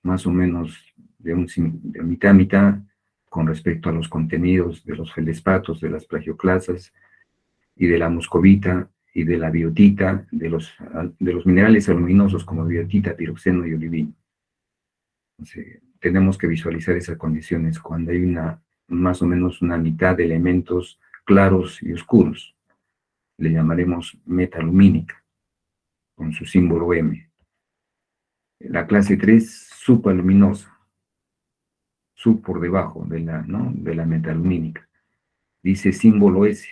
más o menos de mitad a mitad con respecto a los contenidos de los feldespatos, de las plagioclasas y de la muscovita y de la biotita, de los minerales aluminosos como biotita, piroxeno y olivino. Entonces, tenemos que visualizar esas condiciones cuando hay más o menos una mitad de elementos claros y oscuros. Le llamaremos metalumínica, con su símbolo M. La clase 3, subaluminosa, sub por debajo de la metalumínica. Dice símbolo S,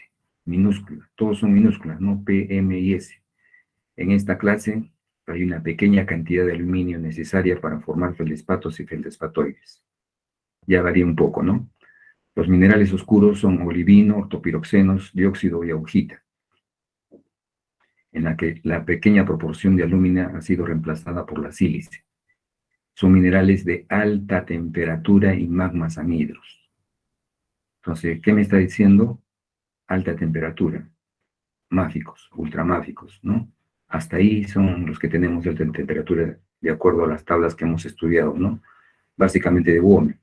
minúscula, todos son minúsculas, ¿no? P, M y S. En esta clase hay una pequeña cantidad de aluminio necesaria para formar feldespatos y feldespatoides. Ya varía un poco, ¿no? Los minerales oscuros son olivino, ortopiroxenos, dióxido y augita, en la que la pequeña proporción de alúmina ha sido reemplazada por la sílice. Son minerales de alta temperatura y magmas anhidros. Entonces, ¿qué me está diciendo? Alta temperatura, máficos, ultramáficos, ¿no? Hasta ahí son los que tenemos de alta temperatura, de acuerdo a las tablas que hemos estudiado, ¿no? Básicamente de Bohm.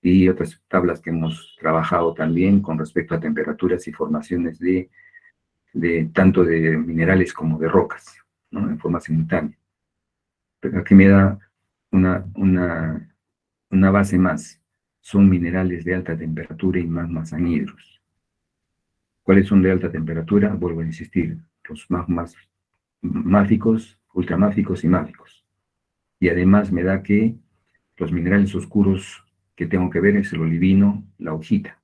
Y otras tablas que hemos trabajado también con respecto a temperaturas y formaciones tanto de minerales como de rocas, ¿no? En forma simultánea. Pero aquí me da una base más. Son minerales de alta temperatura y magmas anhidros. ¿Cuáles son de alta temperatura? Vuelvo a insistir, los magmas máficos, ultramáficos y máficos. Y además me da que los minerales oscuros que tengo que ver es el olivino, la augita,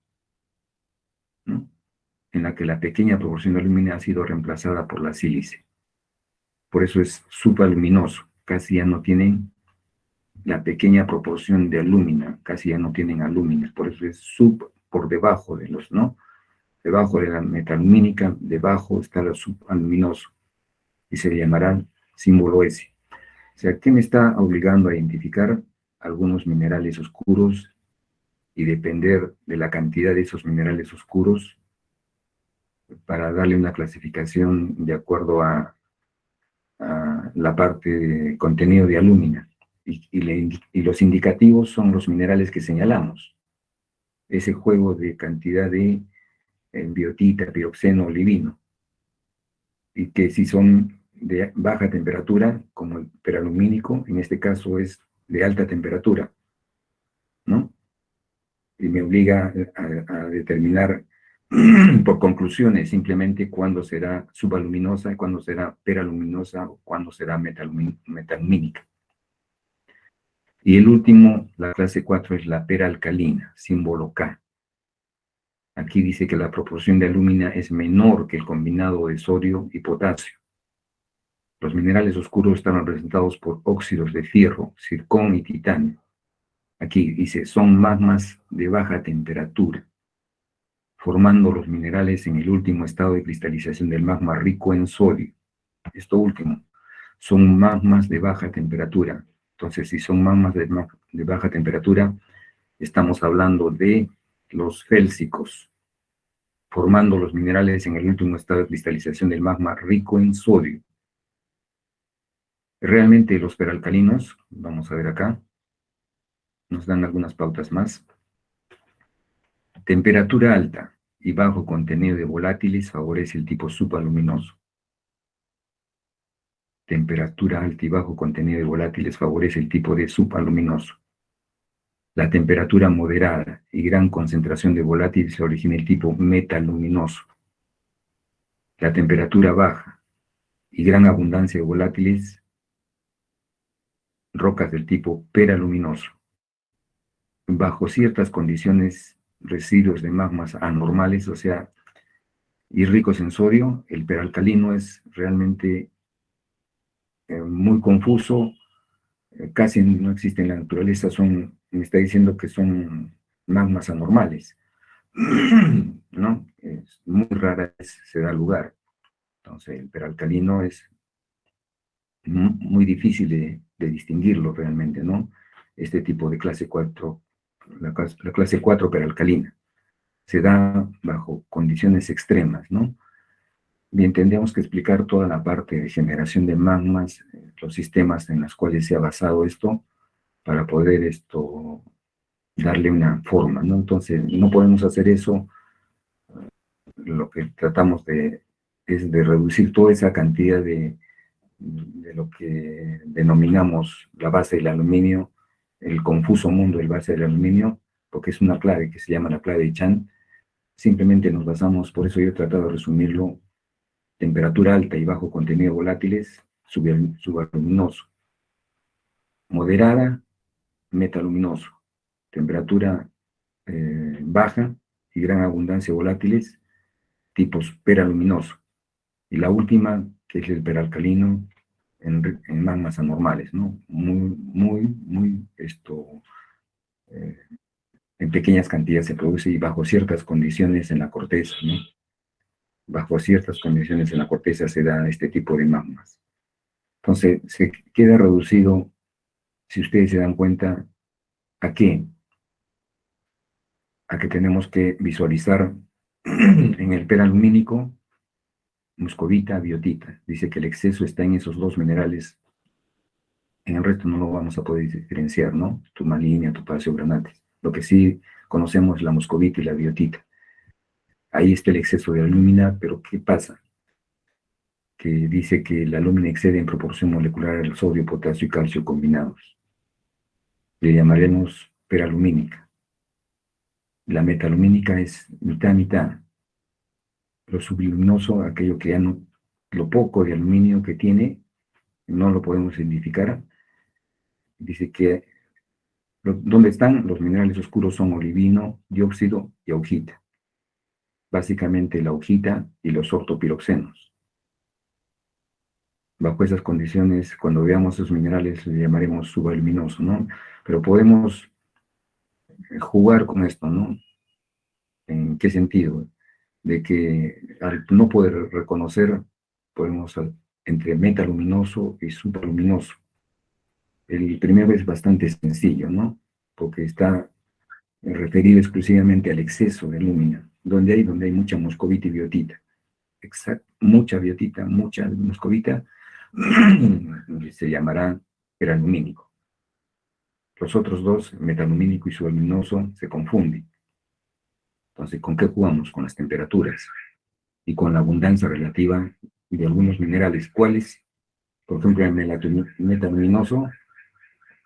¿no? En la que la pequeña proporción de alumina ha sido reemplazada por la sílice. Por eso es subaluminoso, casi ya no tienen la pequeña proporción de alúmina, casi ya no tienen alúmina, por eso es sub por debajo de los, ¿no? Debajo de la metalumínica, debajo está el subaluminoso, y se llamará símbolo S. O sea, ¿qué me está obligando a identificar algunos minerales oscuros y depender de la cantidad de esos minerales oscuros para darle una clasificación de acuerdo a la parte de contenido de alúmina? Y los indicativos son los minerales que señalamos. Ese juego de cantidad de biotita, piroxeno, olivino. Y que si son de baja temperatura, como el peralumínico, en este caso es de alta temperatura, ¿no? Y me obliga a determinar por conclusiones simplemente cuándo será subaluminosa, cuándo será peraluminosa o cuándo será metalumínica. Y el último, la clase 4, es la peralcalina, símbolo K. Aquí dice que la proporción de alúmina es menor que el combinado de sodio y potasio. Los minerales oscuros están representados por óxidos de fierro, zircón y titanio. Aquí dice, son magmas de baja temperatura, formando los minerales en el último estado de cristalización del magma rico en sodio. Esto último, son magmas de baja temperatura. Entonces, si son magmas de baja temperatura, estamos hablando de los félsicos, formando los minerales en el último estado de cristalización del magma rico en sodio. Realmente los peralcalinos, vamos a ver acá, nos dan algunas pautas más. Temperatura alta y bajo contenido de volátiles favorece el tipo subaluminoso. Temperatura alta y bajo contenido de volátiles favorece el tipo de subaluminoso. La temperatura moderada y gran concentración de volátiles origina el tipo metaluminoso. La temperatura baja y gran abundancia de volátiles, rocas del tipo peraluminoso. Bajo ciertas condiciones, residuos de magmas anormales, o sea, y ricos en sodio, el peralcalino es realmente muy confuso, casi no existe en la naturaleza, me está diciendo que son magmas anormales, ¿no? Es muy rara vez se da lugar. Entonces, el peralcalino es muy difícil de distinguirlo realmente, ¿no? Este tipo de clase 4, la clase 4 peralcalina, se da bajo condiciones extremas, ¿no? Bien, tendríamos que explicar toda la parte de generación de magmas, los sistemas en los cuales se ha basado esto, para poder darle una forma, ¿no? Entonces, no podemos hacer eso. Lo que tratamos es de reducir toda esa cantidad de lo que denominamos la base del aluminio, el confuso mundo del base del aluminio, porque es una clave que se llama la clave de Chan. Simplemente nos basamos, por eso yo he tratado de resumirlo: temperatura alta y bajo contenido volátiles, subaluminoso; moderada, metaluminoso; temperatura baja y gran abundancia volátiles, tipos peraluminoso; y la última, que es el peralcalino, en magmas anormales, ¿no? Eh, en pequeñas cantidades se produce y bajo ciertas condiciones en la corteza, ¿no? Bajo ciertas condiciones en la corteza se da este tipo de magmas. Entonces, se queda reducido, si ustedes se dan cuenta, ¿a qué? A que tenemos que visualizar en el peralumínico muscovita, biotita. Dice que el exceso está en esos dos minerales. En el resto no lo vamos a poder diferenciar, ¿no? Turmalina, topacio, granates. Lo que sí conocemos es la muscovita y la biotita. Ahí está el exceso de alúmina, pero ¿qué pasa? Que dice que la alúmina excede en proporción molecular al sodio, potasio y calcio combinados. Le llamaremos peralumínica. La metalumínica es mitad-mitad. Lo subluminoso, aquello que ya no, lo poco de aluminio que tiene, no lo podemos identificar. Dice que donde están los minerales oscuros son olivino, dióxido y augita. Básicamente la augita y los ortopiroxenos. Bajo esas condiciones, cuando veamos esos minerales, le llamaremos subaluminoso, ¿no? Pero podemos jugar con esto, ¿no? ¿En qué sentido? De que al no poder reconocer, podemos entre metaluminoso y supraluminoso. El primero es bastante sencillo, ¿no? Porque está referido exclusivamente al exceso de alúmina, donde hay mucha moscovita y biotita. Exacto, mucha biotita, mucha moscovita, se llamará peralumínico. Los otros dos, metalumínico y subaluminoso, se confunden. Entonces, ¿con qué jugamos? Con las temperaturas y con la abundancia relativa de algunos minerales. ¿Cuáles? Por ejemplo, el metaluminoso,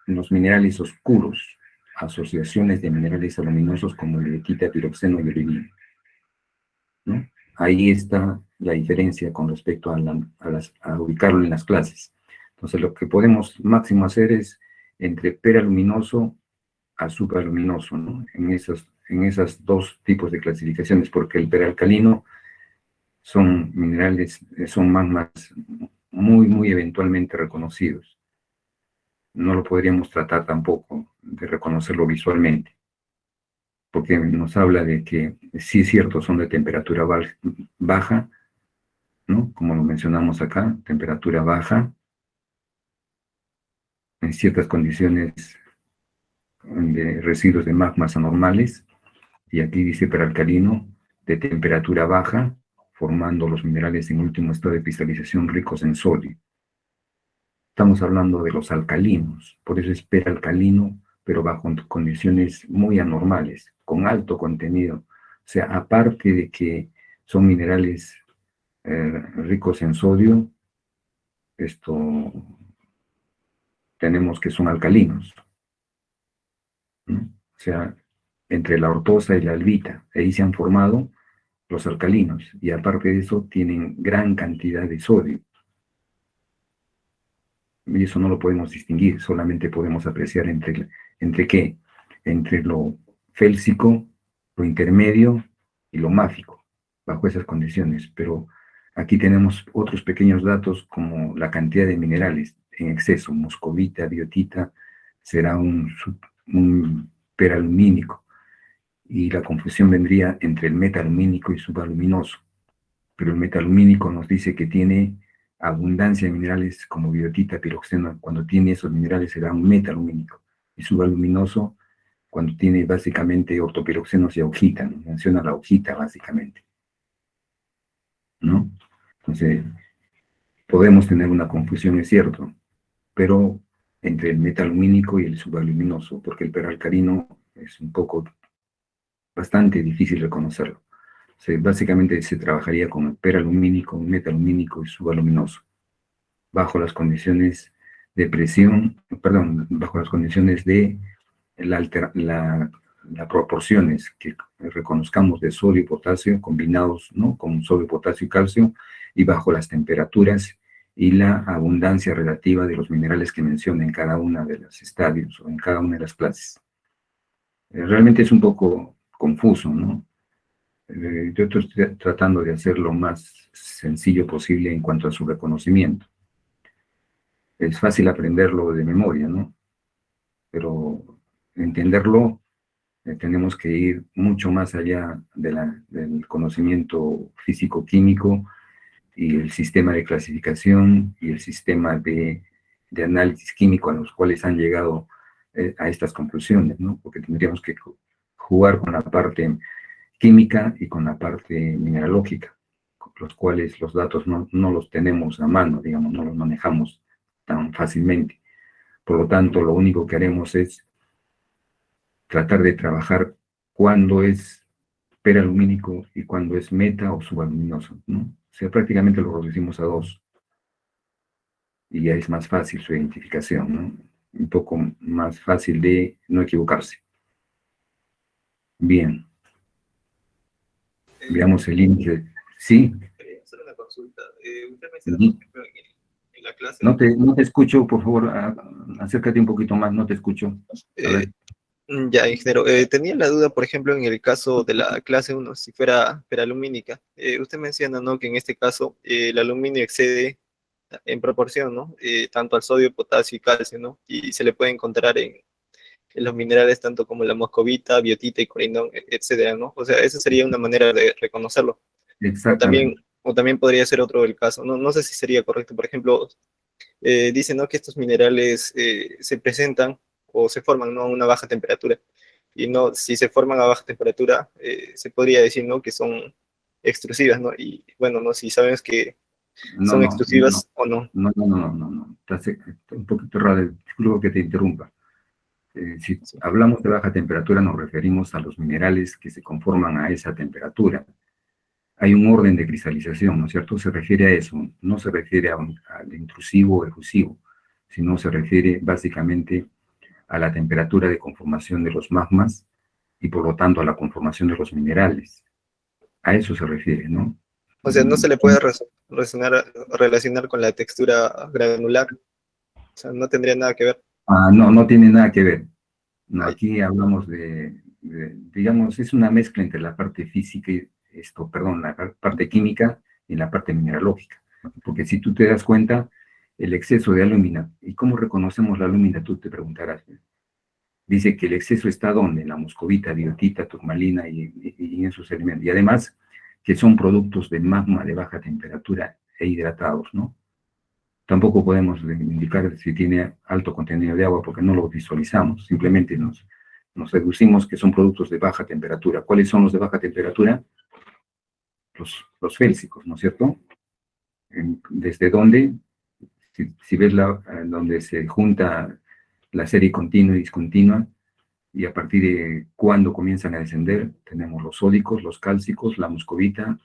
los minerales oscuros, asociaciones de minerales aluminosos como biotita, piroxeno y olivino, ¿no? Ahí está la diferencia con respecto a ubicarlo en las clases. Entonces, lo que podemos máximo hacer es entre peraluminoso a supraluminoso, ¿no? En esos dos tipos de clasificaciones, porque el peralcalino son minerales, son magmas muy eventualmente reconocidos. No lo podríamos tratar tampoco de reconocerlo visualmente, porque nos habla de que sí es cierto, son de temperatura baja, ¿no? Como lo mencionamos acá, temperatura baja, en ciertas condiciones de residuos de magmas anormales, y aquí dice peralcalino, de temperatura baja, formando los minerales en último estado de cristalización ricos en sodio. Estamos hablando de los alcalinos, por eso es peralcalino, pero bajo condiciones muy anormales, con alto contenido. O sea, aparte de que son minerales ricos en sodio, tenemos que son alcalinos, ¿no? O sea, entre la ortosa y la albita, ahí se han formado los alcalinos, y aparte de eso tienen gran cantidad de sodio. Y eso no lo podemos distinguir, solamente podemos apreciar entre qué, entre lo félsico, lo intermedio y lo máfico, bajo esas condiciones. Pero aquí tenemos otros pequeños datos como la cantidad de minerales en exceso: moscovita, biotita, será un peralumínico, y la confusión vendría entre el metalumínico y subaluminoso. Pero el metalumínico nos dice que tiene abundancia de minerales como biotita, piroxeno. Cuando tiene esos minerales será un metalumínico. Y subaluminoso cuando tiene básicamente ortopiroxenos y augita, ¿no? Menciona la augita básicamente, ¿no? Entonces, podemos tener una confusión, es cierto, pero entre el metalumínico y el subaluminoso, porque el peralcalino es bastante difícil reconocerlo. Básicamente se trabajaría con el peralumínico, metalumínico y subaluminoso, bajo las condiciones de presión, perdón, bajo las condiciones de las proporciones que reconozcamos de sodio y potasio combinados, ¿no?, con sodio, potasio y calcio, y bajo las temperaturas y la abundancia relativa de los minerales que mencioné en cada una de los estadios o en cada una de las clases. Realmente es un poco confuso, ¿no? Yo estoy tratando de hacer lo más sencillo posible en cuanto a su reconocimiento. Es fácil aprenderlo de memoria, ¿no? Pero entenderlo, tenemos que ir mucho más allá del conocimiento físico-químico y el sistema de clasificación y el sistema de análisis químico a los cuales han llegado a estas conclusiones, ¿no? Porque tendríamos que jugar con la parte química y con la parte mineralógica, con los cuales los datos no los tenemos a mano, digamos, no los manejamos tan fácilmente. Por lo tanto, lo único que haremos es tratar de trabajar cuándo es peralumínico y cuándo es meta o subaluminoso, ¿no? O sea, prácticamente lo reducimos a dos y ya es más fácil su identificación, ¿no? Un poco más fácil de no equivocarse. Bien, veamos el índice. Sí. Quería hacer una consulta. Usted menciona, por ejemplo, en la clase... No te escucho, por favor, acércate un poquito más, no te escucho. A ver. Ya, ingeniero. Tenía la duda, por ejemplo, en el caso de la clase 1, si fuera peralumínica. Usted menciona, ¿no?, que en este caso el aluminio excede en proporción, ¿no? Tanto al sodio, potasio y calcio, ¿no? Y se le puede encontrar en los minerales tanto como la moscovita, biotita y corindón, etcétera, ¿no? O sea, esa sería una manera de reconocerlo. Exactamente. O también podría ser otro el caso, ¿no? No sé si sería correcto. Por ejemplo, dice, ¿no?, que estos minerales se presentan o se forman, ¿no?, a una baja temperatura. Y no, si se forman a baja temperatura, se podría decir, ¿no?, que son extrusivas, ¿no? Y bueno, no, si sabemos que No, son no, no, extrusivas o no. no. Estás un poquito raro, disculpo que te interrumpa. Si Sí. hablamos de baja temperatura, nos referimos a los minerales que se conforman a esa temperatura. Hay un orden de cristalización, ¿no es cierto? Se refiere a eso, no se refiere al intrusivo o efusivo, sino se refiere básicamente a la temperatura de conformación de los magmas y por lo tanto a la conformación de los minerales. A eso se refiere, ¿no? O sea, no se le puede relacionar con la textura granular. O sea, no tendría nada que ver. No, no tiene nada que ver. No, Ay, aquí hablamos digamos, es una mezcla entre la parte física y la parte química y la parte mineralógica. Porque si tú te das cuenta, el exceso de alúmina, ¿y cómo reconocemos la alúmina? Tú te preguntarás. Dice que el exceso está ¿dónde? En la moscovita, biotita, turmalina y en esos elementos. Y además que son productos de magma de baja temperatura e hidratados, ¿no? Tampoco podemos indicar si tiene alto contenido de agua porque no lo visualizamos, simplemente nos deducimos que son productos de baja temperatura. ¿Cuáles son los de baja temperatura? Los félsicos, ¿no es cierto? ¿Desde dónde? Si ves donde se junta la serie continua y discontinua, y a partir de cuándo comienzan a descender, tenemos los sódicos, los cálcicos, la muscovita,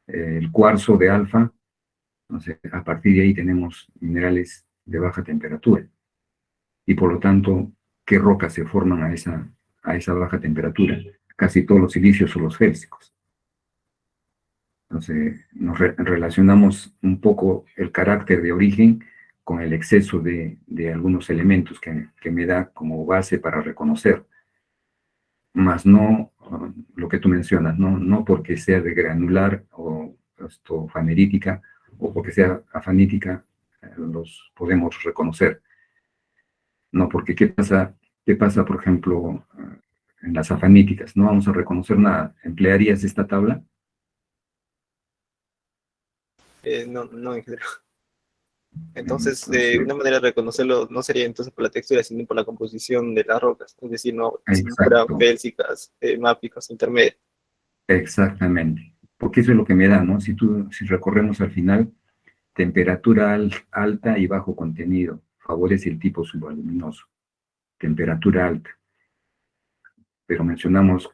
el cuarzo de alfa. Entonces, a partir de ahí tenemos minerales de baja temperatura. Y por lo tanto, ¿qué rocas se forman a esa baja temperatura? Casi todos los silicios o los félsicos. Entonces, nos relacionamos un poco el carácter de origen con el exceso de algunos elementos que me da como base para reconocer. Más no lo que tú mencionas, no porque sea de granular o fanerítica o porque sea afanítica, los podemos reconocer. No, porque ¿qué pasa, por ejemplo, en las afaníticas? No vamos a reconocer nada. ¿Emplearías esta tabla? no, no, ingeniero. Entonces, Entonces, una manera de reconocerlo no sería entonces por la textura, sino por la composición de las rocas. Es decir, no, si no fueran exacto, félsicas, máficas, intermedias. exactamente. Porque eso es lo que me da, ¿no? Si recorremos al final, temperatura alta y bajo contenido. favorece el tipo subaluminoso, temperatura alta. Pero mencionamos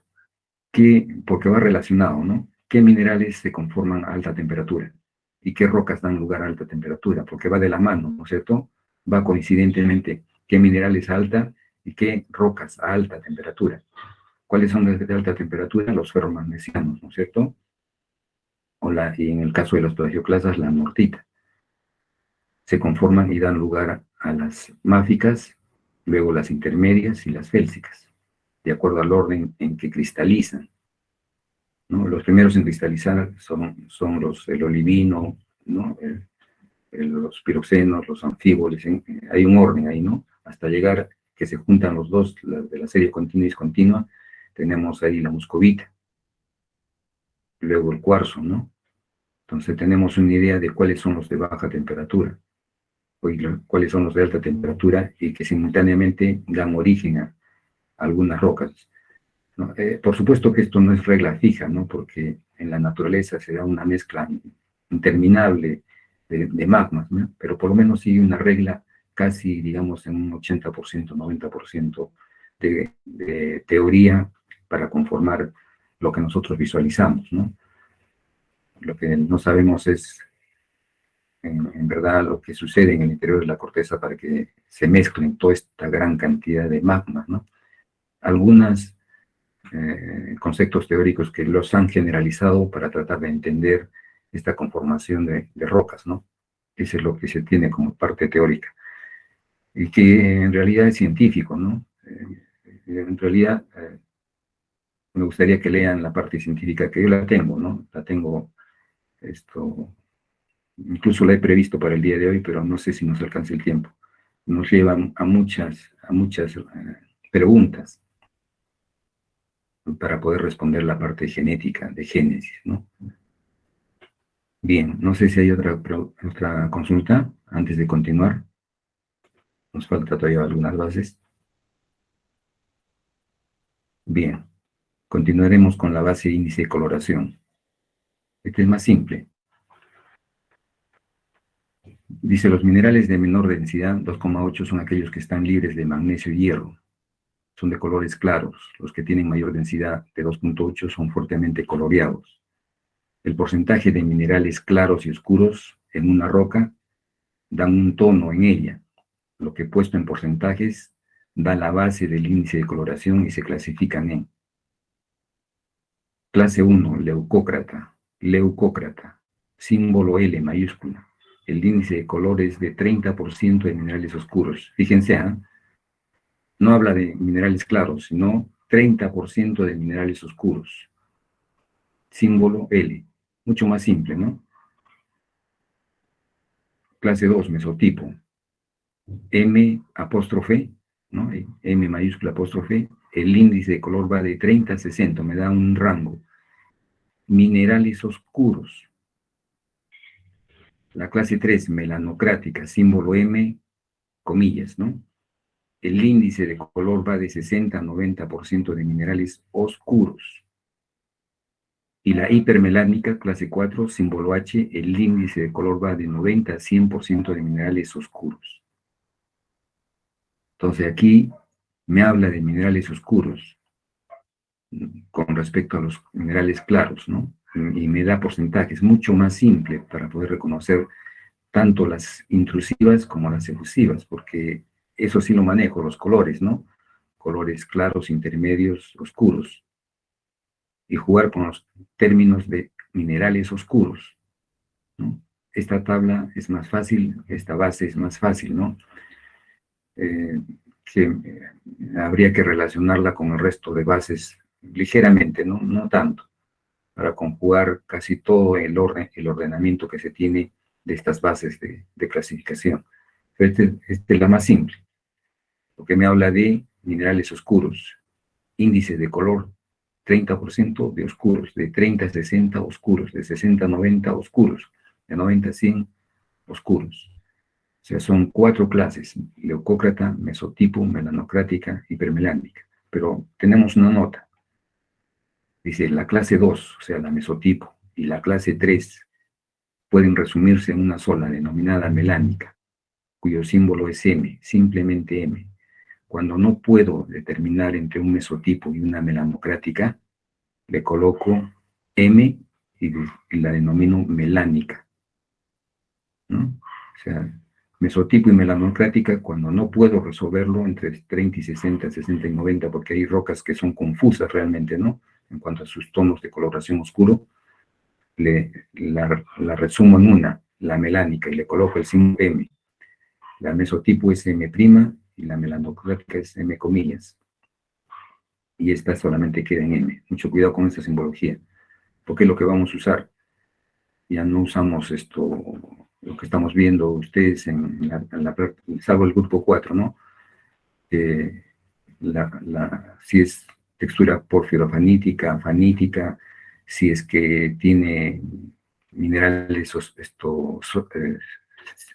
porque va relacionado, ¿no? ¿Qué minerales se conforman a alta temperatura? ¿Y qué rocas dan lugar a alta temperatura? Porque va de la mano, ¿no es cierto? Va coincidentemente qué minerales a alta y qué rocas a alta temperatura. ¿Cuáles son las de alta temperatura? Los ferromagnesianos, ¿no es cierto? Y en el caso de las plagioclasas, la anortita. Se conforman y dan lugar a las máficas, luego las intermedias y las félsicas, de acuerdo al orden en que cristalizan, ¿no? Los primeros en cristalizar son el olivino, ¿no? Los piroxenos, los anfíboles, hay un orden ahí, ¿no? Hasta llegar que se juntan los dos, de la serie continua y discontinua, tenemos ahí la muscovita, luego el cuarzo, ¿no? Entonces tenemos una idea de cuáles son los de baja temperatura, cuáles son los de alta temperatura y que simultáneamente dan origen a algunas rocas, ¿no? Por supuesto que esto no es regla fija, ¿no? Porque en la naturaleza se da una mezcla interminable de magmas, ¿no? Pero por lo menos sigue una regla casi, digamos, en un 80%, 90% de teoría para conformar lo que nosotros visualizamos, ¿no? Lo que no sabemos es, en verdad, lo que sucede en el interior de la corteza para que se mezclen toda esta gran cantidad de magmas, ¿no? Algunos conceptos teóricos que los han generalizado para tratar de entender esta conformación de rocas, ¿no? Eso es lo que se tiene como parte teórica. Y que en realidad es científico, ¿no? En realidad, me gustaría que lean la parte científica, que yo la tengo, ¿no? La tengo, incluso la he previsto para el día de hoy, pero no sé si nos alcance el tiempo. Nos lleva a muchas preguntas para poder responder la parte genética de Génesis, ¿no? Bien, no sé si hay otra consulta antes de continuar. Nos falta todavía algunas bases. Bien, continuaremos con la base índice de coloración. Este es más simple. Dice, los minerales de menor densidad, 2,8, son aquellos que están libres de magnesio y hierro. Son de colores claros. Los que tienen mayor densidad, de 2,8, son fuertemente coloreados. El porcentaje de minerales claros y oscuros en una roca dan un tono en ella, lo que puesto en porcentajes da la base del índice de coloración y se clasifican en clase 1, leucócrata, símbolo L mayúscula. El índice de color es de 30% de minerales oscuros. Fíjense, ¿eh? No habla de minerales claros, sino 30% de minerales oscuros. Símbolo L. Mucho más simple, ¿no? Clase 2, mesotipo. M apóstrofe, ¿no? M mayúscula apóstrofe. El índice de color va de 30 a 60, me da un rango. Minerales oscuros. La clase 3, melanocrática, símbolo M, comillas, ¿no? El índice de color va de 60 a 90% de minerales oscuros. Y la hipermelánica, clase 4, símbolo H, el índice de color va de 90 a 100% de minerales oscuros. Entonces aquí me habla de minerales oscuros con respecto a los minerales claros, ¿no? Y me da porcentajes mucho más simple para poder reconocer tanto las intrusivas como las efusivas, porque eso sí lo manejo, los colores, ¿no? Colores claros, intermedios, oscuros. Y jugar con los términos de minerales oscuros, ¿no? Esta tabla es más fácil, esta base es más fácil, ¿no? Habría que relacionarla con el resto de bases ligeramente, ¿no? No tanto, para conjugar casi todo el ordenamiento que se tiene de estas bases de clasificación. Esta es la más simple, porque me habla de minerales oscuros, índice de color 30% de oscuros, de 30 a 60 oscuros, de 60 a 90 oscuros, de 90 a 100 oscuros. O sea, son 4 clases: leucócrata, mesotipo, melanocrática, hipermelándica. Pero tenemos una nota. Dice, la clase 2, o sea, la mesotipo, y la clase 3 pueden resumirse en una sola, denominada melánica, cuyo símbolo es M, simplemente M. Cuando no puedo determinar entre un mesotipo y una melanocrática, le coloco M y la denomino melánica, ¿no? O sea, mesotipo y melanocrática, cuando no puedo resolverlo entre 30 y 60, 60 y 90, porque hay rocas que son confusas realmente, ¿no? En cuanto a sus tonos de coloración oscuro, la resumo en una, la melánica, y le coloco el símbolo M. La mesotipo es M' y la melanocrática es M comillas. Y esta solamente queda en M. Mucho cuidado con esta simbología, porque es lo que vamos a usar. Ya no usamos esto, lo que estamos viendo ustedes salvo el grupo 4, ¿no? Si es textura porfirofanítica, fanítica, si es que tiene minerales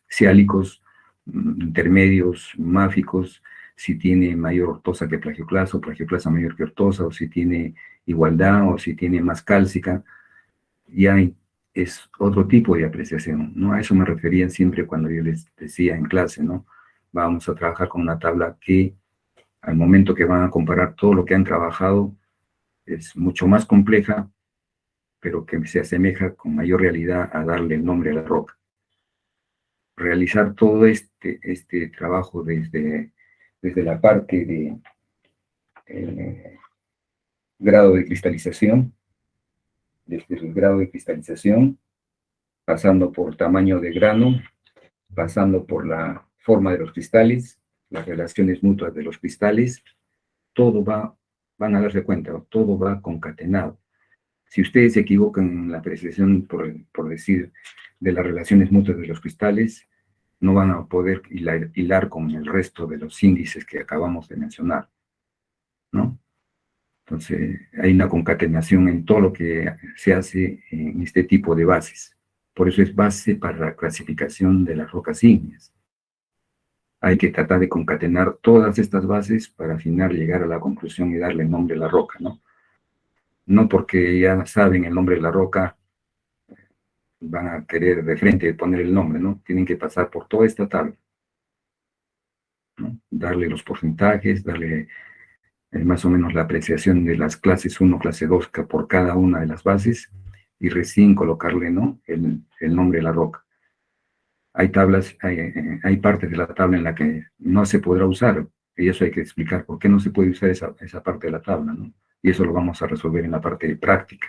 ciálicos, intermedios, máficos, si tiene mayor ortosa que plagioclasa, o plagioclasa mayor que ortosa, o si tiene igualdad, o si tiene más cálcica, ya es otro tipo de apreciación, ¿no? A eso me refería siempre cuando yo les decía en clase, ¿no? Vamos a trabajar con una tabla que al momento que van a comparar todo lo que han trabajado es mucho más compleja, pero que se asemeja con mayor realidad a darle el nombre a la roca. Realizar todo este trabajo desde la parte de grado de cristalización, desde el grado de cristalización, pasando por tamaño de grano, pasando por la forma de los cristales, las relaciones mutuas de los cristales, todo van a darse cuenta, todo va concatenado. Si ustedes se equivocan en la apreciación, por decir, de las relaciones mutuas de los cristales, no van a poder hilar con el resto de los índices que acabamos de mencionar, ¿no? Entonces, hay una concatenación en todo lo que se hace en este tipo de bases. Por eso es base para la clasificación de las rocas ígneas. Hay que tratar de concatenar todas estas bases para al final llegar a la conclusión y darle el nombre a la roca, ¿no? No porque ya saben el nombre de la roca, van a querer de frente poner el nombre, ¿no? Tienen que pasar por toda esta tabla, ¿no? Darle los porcentajes, darle más o menos la apreciación de las clases 1, clase 2 por cada una de las bases y recién colocarle, ¿no? el nombre de la roca. Hay tablas, hay partes de la tabla en la que no se podrá usar, y eso hay que explicar por qué no se puede usar esa parte de la tabla, ¿no? Y eso lo vamos a resolver en la parte de práctica.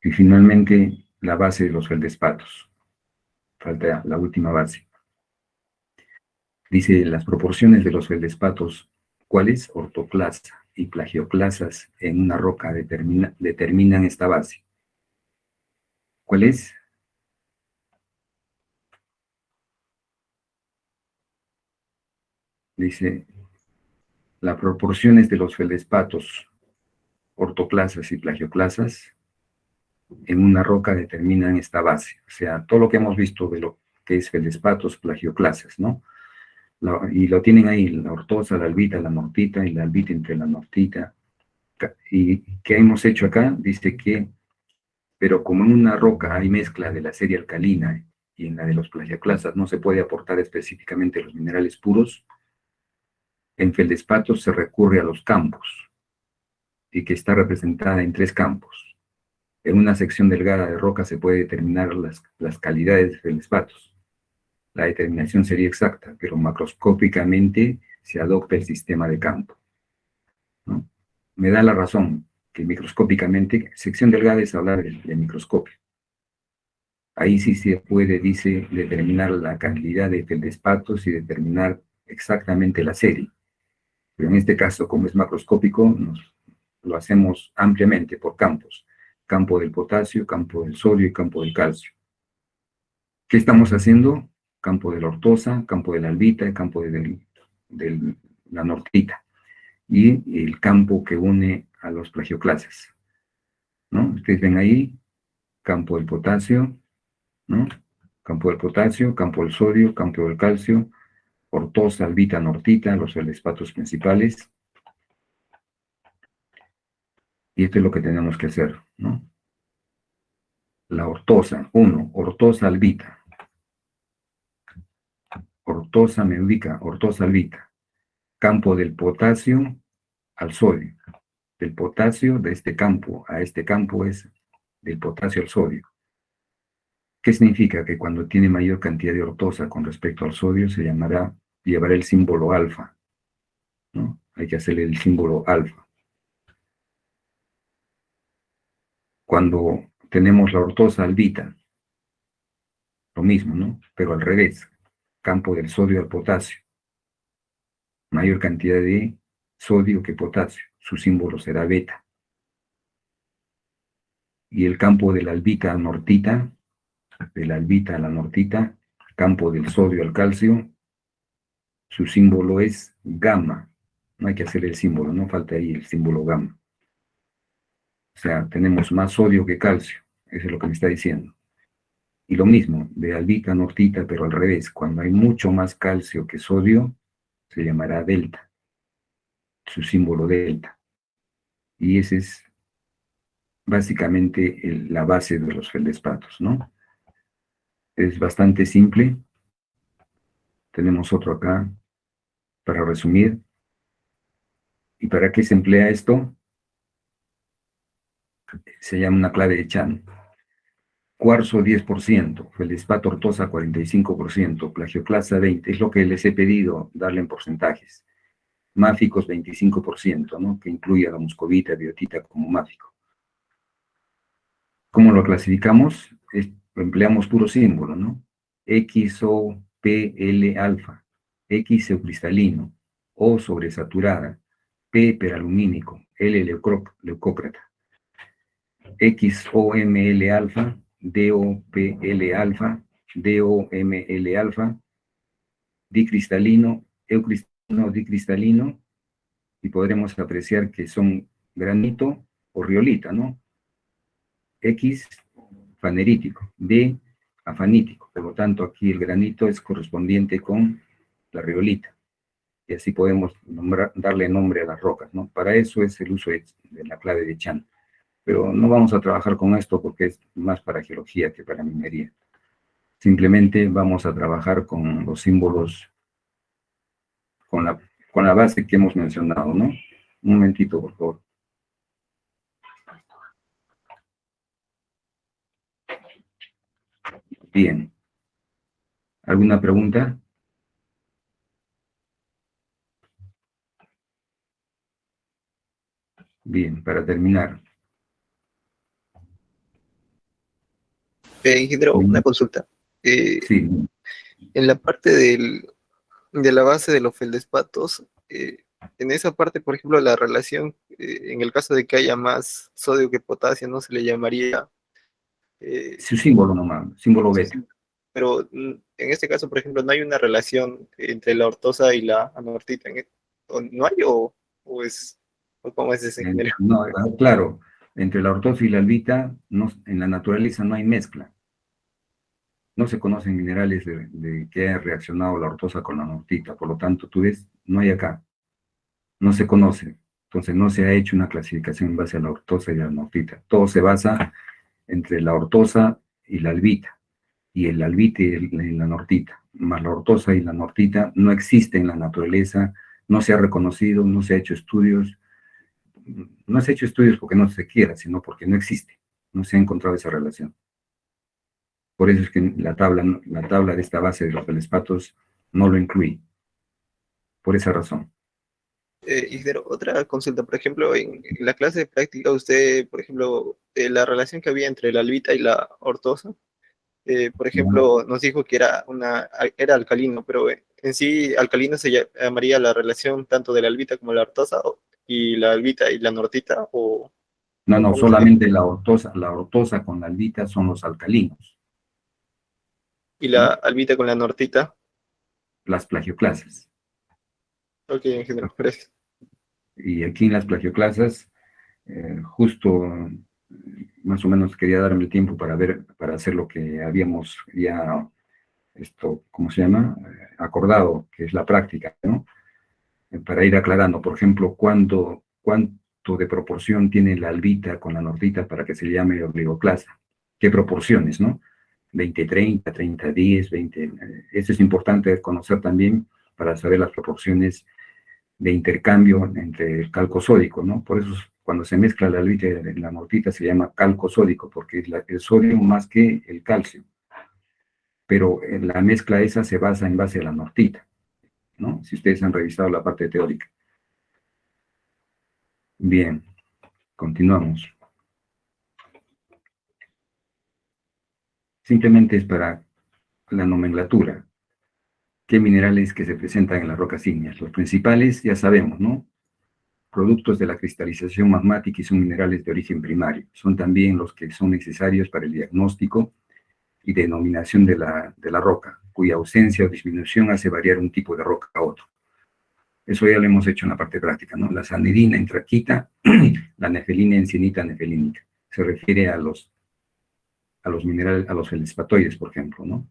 Y finalmente, la base de los feldespatos. Falta la última base. Dice, las proporciones de los feldespatos, ¿cuáles? Ortoclasa y plagioclasas en una roca determinan esta base. ¿Cuál es? Dice, las proporciones de los feldespatos, ortoclasas y plagioclasas en una roca determinan esta base. O sea, todo lo que hemos visto de lo que es feldespatos, plagioclasas, ¿no? Y lo tienen ahí, la ortosa, la albita, la nortita y la albita entre la nortita. ¿Y qué hemos hecho acá? Dice que, pero como en una roca hay mezcla de la serie alcalina y en la de los plagioclasas no se puede aportar específicamente los minerales puros, en feldespatos se recurre a los campos y que está representada en 3 campos. En una sección delgada de roca se puede determinar las calidades de feldespatos. La determinación sería exacta, pero macroscópicamente se adopta el sistema de campo, ¿no? Me da la razón que microscópicamente, sección delgada es hablar de microscopio. Ahí sí se puede, dice, determinar la cantidad de feldespatos y determinar exactamente la serie. Pero en este caso, como es macroscópico, lo hacemos ampliamente por campos. Campo del potasio, campo del sodio y campo del calcio. ¿Qué estamos haciendo? Campo de la ortosa, campo de la albita, campo de la nortita. Y el campo que une a los plagioclasas, ¿no? Ustedes ven ahí, campo del potasio, ¿no? Campo del potasio, campo del sodio, campo del calcio, ortosa, albita, nortita, los feldespatos principales. Y esto es lo que tenemos que hacer, ¿no? La ortosa, 1, ortosa albita. ortosa, me ubica, ortosa albita, campo del potasio al sodio, del potasio de este campo a este campo es del potasio al sodio. ¿Qué significa? Que cuando tiene mayor cantidad de ortosa con respecto al sodio se llevará el símbolo alfa, ¿no? Hay que hacerle el símbolo alfa. Cuando tenemos la ortosa albita, lo mismo, ¿no? Pero al revés, campo del sodio al potasio, mayor cantidad de sodio que potasio, su símbolo será beta. Y el campo de la albita a nortita, de la albita a la nortita, campo del sodio al calcio, su símbolo es gamma. No hay que hacer el símbolo, no falta ahí el símbolo gamma. O sea, tenemos más sodio que calcio, eso es lo que me está diciendo. Y lo mismo, de albita a nortita, pero al revés, cuando hay mucho más calcio que sodio, se llamará delta, su símbolo delta. Y ese es básicamente la base de los feldespatos, ¿no? Es bastante simple. Tenemos otro acá para resumir. ¿Y para qué se emplea esto? Se llama una clave de Chan. Cuarzo 10%, feldespato ortosa 45%, plagioclasa 20%, es lo que les he pedido darle en porcentajes. Máficos 25%, ¿no? Que incluye a la muscovita, biotita como máfico. ¿Cómo lo clasificamos? Empleamos puro símbolo, ¿no? XOPL alfa, X eucristalino, O sobresaturada, P peralumínico, L leucócrata. XOML alfa, DOPL alfa, DOML alfa, dicristalino, eucristalino, dicristalino, y podremos apreciar que son granito o riolita, ¿no? X fanerítico, D afanítico, por lo tanto aquí el granito es correspondiente con la riolita, y así podemos darle nombre a las rocas, ¿no? Para eso es el uso de la clave de Chan. Pero no vamos a trabajar con esto porque es más para geología que para minería. Simplemente vamos a trabajar con los símbolos, con la base que hemos mencionado, ¿no? Un momentito, por favor. Bien. ¿Alguna pregunta? Bien, para terminar. Ingeniero, una consulta. Sí, En la parte de la base de los feldespatos, en esa parte, por ejemplo, la relación, en el caso de que haya más sodio que potasio, ¿no? Se le llamaría... su símbolo nomás, símbolo sí, beta. sí. Pero en este caso, por ejemplo, no hay una relación entre la ortosa y la anortita. ¿No hay o cómo es ese género? No, claro, entre la ortosa y la albita, en la naturaleza no hay mezcla. No se conocen minerales de que haya reaccionado la ortosa con la anortita, por lo tanto, tú ves, no hay acá, no se conoce. Entonces no se ha hecho una clasificación en base a la ortosa y la anortita. Todo se basa entre la ortosa y la albita, y el albite y la anortita. Más la ortosa y la anortita no existe en la naturaleza, no se ha reconocido, no se ha hecho estudios. No se ha hecho estudios porque no se quiera, sino porque no existe, no se ha encontrado esa relación. Por eso es que la tabla de esta base de los felespatos no lo incluye, por esa razón. Isdero, otra consulta, por ejemplo, en la clase de práctica, usted, por ejemplo, la relación que había entre la albita y la ortosa, por ¿No? ejemplo, nos dijo que era alcalino, pero en sí alcalino se llamaría la relación tanto de la albita como la ortosa, y la albita y la nortita, No, o no, cómo sería, solamente la ortosa con la albita son los alcalinos, y la ¿no? albita con la nortita. Las plagioclasas. Ok, en general, gracias. Y aquí en las plagioclasas, justo más o menos quería darme el tiempo para hacer lo que habíamos ya, ¿cómo se llama? Acordado, que es la práctica, ¿no? Para ir aclarando, por ejemplo, cuánto de proporción tiene la albita con la nortita para que se llame oligoclasa, qué proporciones, ¿no? 20-30, 30-10, 20. Eso es importante conocer también para saber las proporciones de intercambio entre el calco sódico, ¿no? Por eso cuando se mezcla la albita y la nortita se llama calco sódico, porque es el sodio más que el calcio. Pero la mezcla esa se basa en base a la nortita, ¿no? Si ustedes han revisado la parte teórica. Bien, continuamos. Simplemente es para la nomenclatura. ¿Qué minerales que se presentan en las rocas ígneas? Los principales, ya sabemos, ¿no? Productos de la cristalización magmática y son minerales de origen primario. Son también los que son necesarios para el diagnóstico y denominación de la roca, cuya ausencia o disminución hace variar un tipo de roca a otro. Eso ya lo hemos hecho en la parte práctica, ¿no? La sanidina en traquita, la nefelina en cianita nefelínica. Se refiere a los minerales, a los feldspatoides, por ejemplo, ¿no?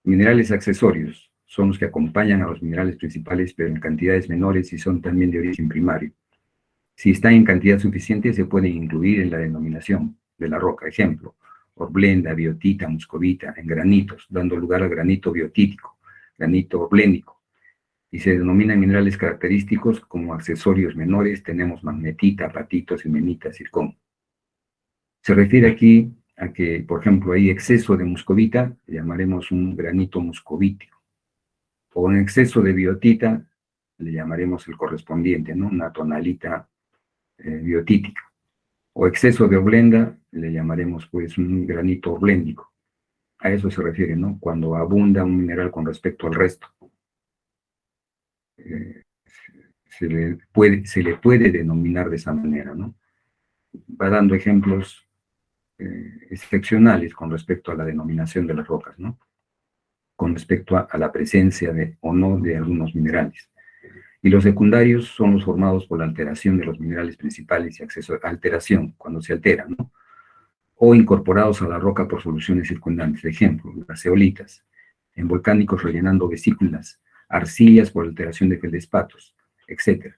Minerales accesorios son los que acompañan a los minerales principales, pero en cantidades menores y son también de origen primario. Si están en cantidad suficiente, se pueden incluir en la denominación de la roca. Ejemplo, horblenda, biotita, muscovita, en granitos, dando lugar al granito biotítico, granito horlénico. Y se denominan minerales característicos como accesorios menores. Tenemos magnetita, apatito, silmenita, zircón. Se refiere aquí a que, por ejemplo, hay exceso de muscovita, le llamaremos un granito muscovítico. O un exceso de biotita, le llamaremos el correspondiente, ¿no? Una tonalita biotítica. O exceso de horblenda, le llamaremos pues un granito horléndico. A eso se refiere, ¿no? Cuando abunda un mineral con respecto al resto. Se le puede denominar de esa manera, ¿no? Va dando ejemplos excepcionales con respecto a la denominación de las rocas, ¿no? Con respecto a la presencia o no de algunos minerales. Y los secundarios son los formados por la alteración de los minerales principales y acceso a alteración, cuando se alteran, ¿no? O incorporados a la roca por soluciones circundantes. Ejemplo, las zeolitas, en volcánicos rellenando vesículas, arcillas por alteración de feldespatos, etc.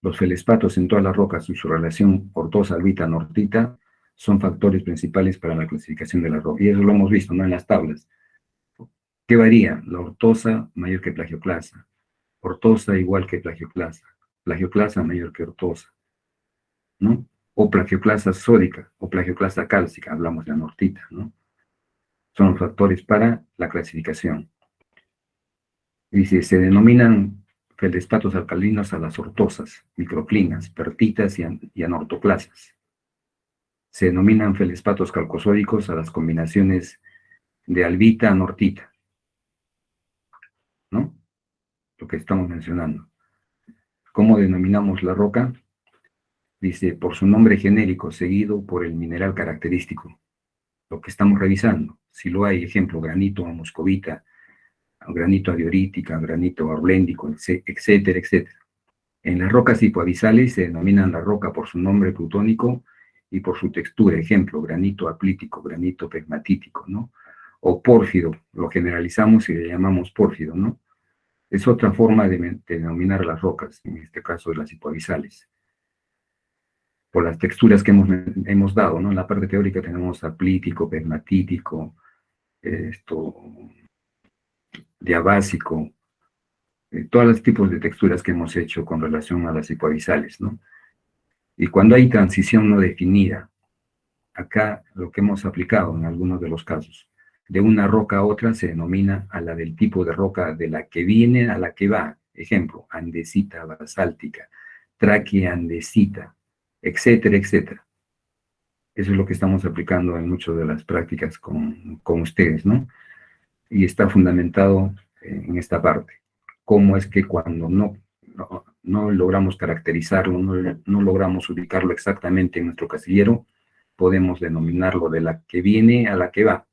Los feldespatos en todas las rocas y su relación ortosa-albita-nortita son factores principales para la clasificación de la roca. Y eso lo hemos visto, ¿no? En las tablas. ¿Qué varía? La ortosa mayor que plagioclasa, ortosa igual que plagioclasa, plagioclasa mayor que ortosa, ¿no? O plagioclasa sódica o plagioclasa cálcica, hablamos de la nortita, ¿no? Son los factores para la clasificación. Dice, se denominan feldespatos alcalinos a las ortosas, microclinas, pertitas y anortoclasas. Se denominan feldespatos calcosódicos a las combinaciones de albita anortita, ¿no? Lo que estamos mencionando. ¿Cómo denominamos la roca? Dice, por su nombre genérico, seguido por el mineral característico. Lo que estamos revisando. Si lo hay, ejemplo, granito o muscovita, granito adiorítica, granito orléndico, etcétera, etcétera. En las rocas hipoabisales se denominan la roca por su nombre plutónico y por su textura. Ejemplo, granito aplítico, granito pegmatítico, ¿no? O pórfido, lo generalizamos y le llamamos pórfido, ¿no? Es otra forma de denominar las rocas, en este caso de las hipoabisales. Por las texturas que hemos dado, ¿no? En la parte teórica tenemos aplítico, pegmatítico, diabásico, todos los tipos de texturas que hemos hecho con relación a las hipoabisales, ¿no? Y cuando hay transición no definida, acá lo que hemos aplicado en algunos de los casos, de una roca a otra se denomina a la del tipo de roca de la que viene a la que va. Ejemplo, andesita basáltica, traquiandesita, etcétera, etcétera. Eso es lo que estamos aplicando en muchas de las prácticas con ustedes, ¿no? Y está fundamentado en esta parte. Cómo es que cuando no logramos caracterizarlo, no logramos ubicarlo exactamente en nuestro casillero, podemos denominarlo de la que viene a la que va,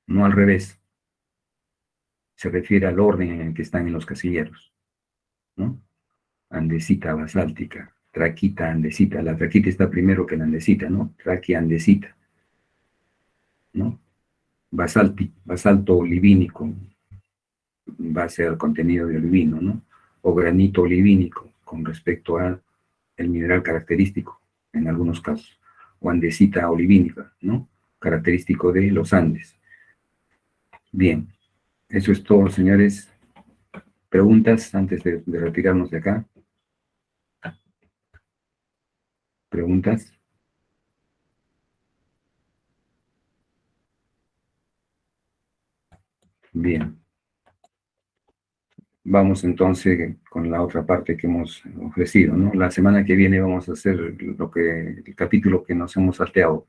no al revés. Se refiere al orden en el que están en los casilleros, ¿no? Andesita basáltica, traquita andesita. La traquita está primero que la andesita, ¿no? Traquia andesita, ¿no? Basalto olivínico, base al contenido de olivino, ¿no? O granito olivínico, con respecto al mineral característico, en algunos casos. O andesita olivínica, ¿no? Característico de los Andes. Bien, eso es todo, señores. ¿Preguntas antes de retirarnos de acá? ¿Preguntas? Bien. Vamos entonces con la otra parte que hemos ofrecido, ¿no? La semana que viene vamos a hacer el capítulo que nos hemos salteado.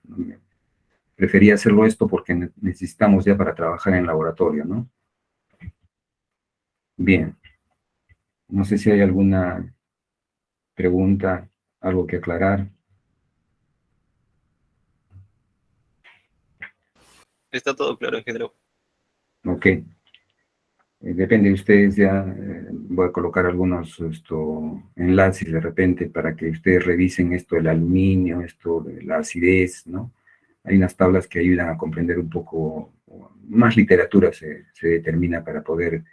Prefería hacerlo esto porque necesitamos ya para trabajar en laboratorio, ¿no? Bien. No sé si hay alguna pregunta, algo que aclarar. Está todo claro, ingeniero. Ok. Depende de ustedes, ya voy a colocar algunos enlaces de repente para que ustedes revisen esto del aluminio, esto de la acidez, ¿no? Hay unas tablas que ayudan a comprender un poco, más literatura se determina para poder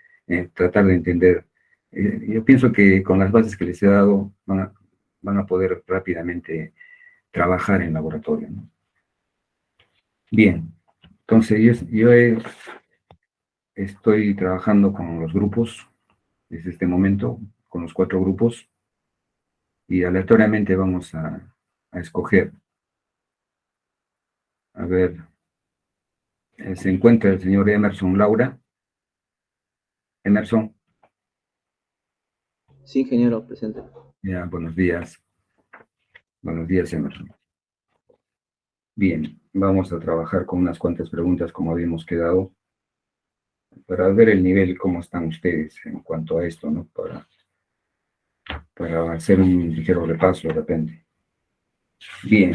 tratar de entender. Yo pienso que con las bases que les he dado van a poder rápidamente trabajar en laboratorio, ¿no? Bien, entonces estoy trabajando con los grupos desde este momento, con los 4 grupos, y aleatoriamente vamos a escoger. A ver, se encuentra el señor Emerson Laura. Emerson, Sí, ingeniero, presente. ya, buenos días. Buenos días, Emerson. Bien, vamos a trabajar con unas cuantas preguntas como habíamos quedado, para ver el nivel, cómo están ustedes en cuanto a esto, ¿no? Para hacer un ligero repaso de repente. Bien,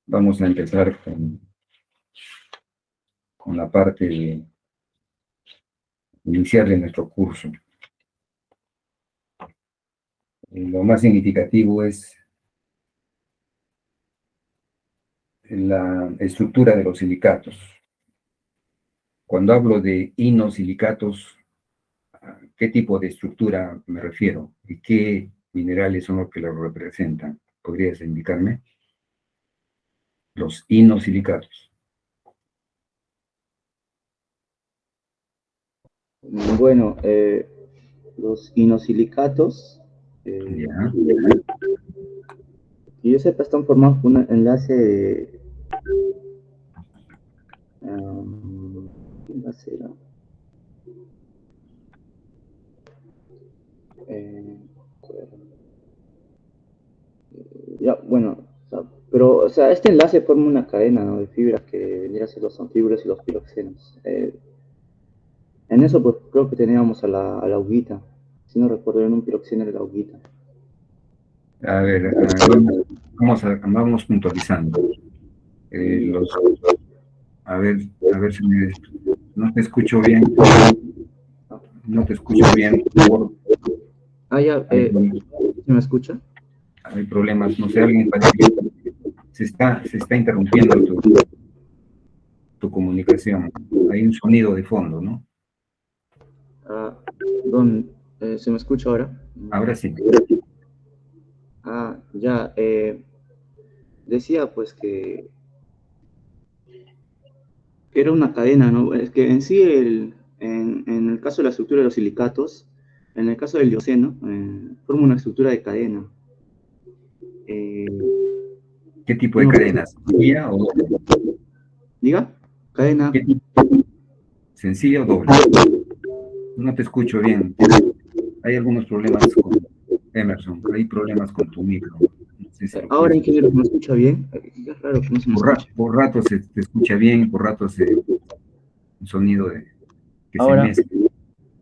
vamos a empezar con la parte inicial de nuestro curso. Lo más significativo es la estructura de los silicatos. Cuando hablo de inosilicatos, ¿a qué tipo de estructura me refiero? ¿Y qué minerales son los que los representan? ¿Podrías indicarme? Los inosilicatos. Bueno, los inosilicatos, Ya, que yo sepa, están formados por un enlace. ¿Qué enlace era? Eh, ya, bueno, o sea, pero, o sea, este enlace forma una cadena, ¿no?, de fibras que vendrían a ser los anfibros y los piroxenos. En eso, pues, creo que teníamos a la aguita. Si no recuerdo, en un piroxeno era la aguita. a ver, vamos puntualizando. Los, a ver si no te escucho bien, no te escucho bien, por favor. Ah, ya, Hay, ¿se me escucha? hay problemas, no sé, alguien parece que se está interrumpiendo tu comunicación. Hay un sonido de fondo, ¿no? Ah, don, ¿se me escucha ahora? Ahora sí. Ah, ya, decía pues que era una cadena, ¿no? Es que en sí, en el caso de la estructura de los silicatos, en el caso del dioseno, forma una estructura de cadena. Eh, ¿Qué tipo de tengo, cadenas? ¿Sencilla o doble? diga, cadena. ¿Qué tipo? ¿Sencilla o doble? No te escucho bien. Hay algunos problemas con Emerson. Hay problemas con tu micro. No sé si lo Ahora, puedes. ingeniero, ¿me escucha bien? Es raro que no se me escuche. Por rato se te escucha bien, por rato un sonido que se Ahora, mezcla.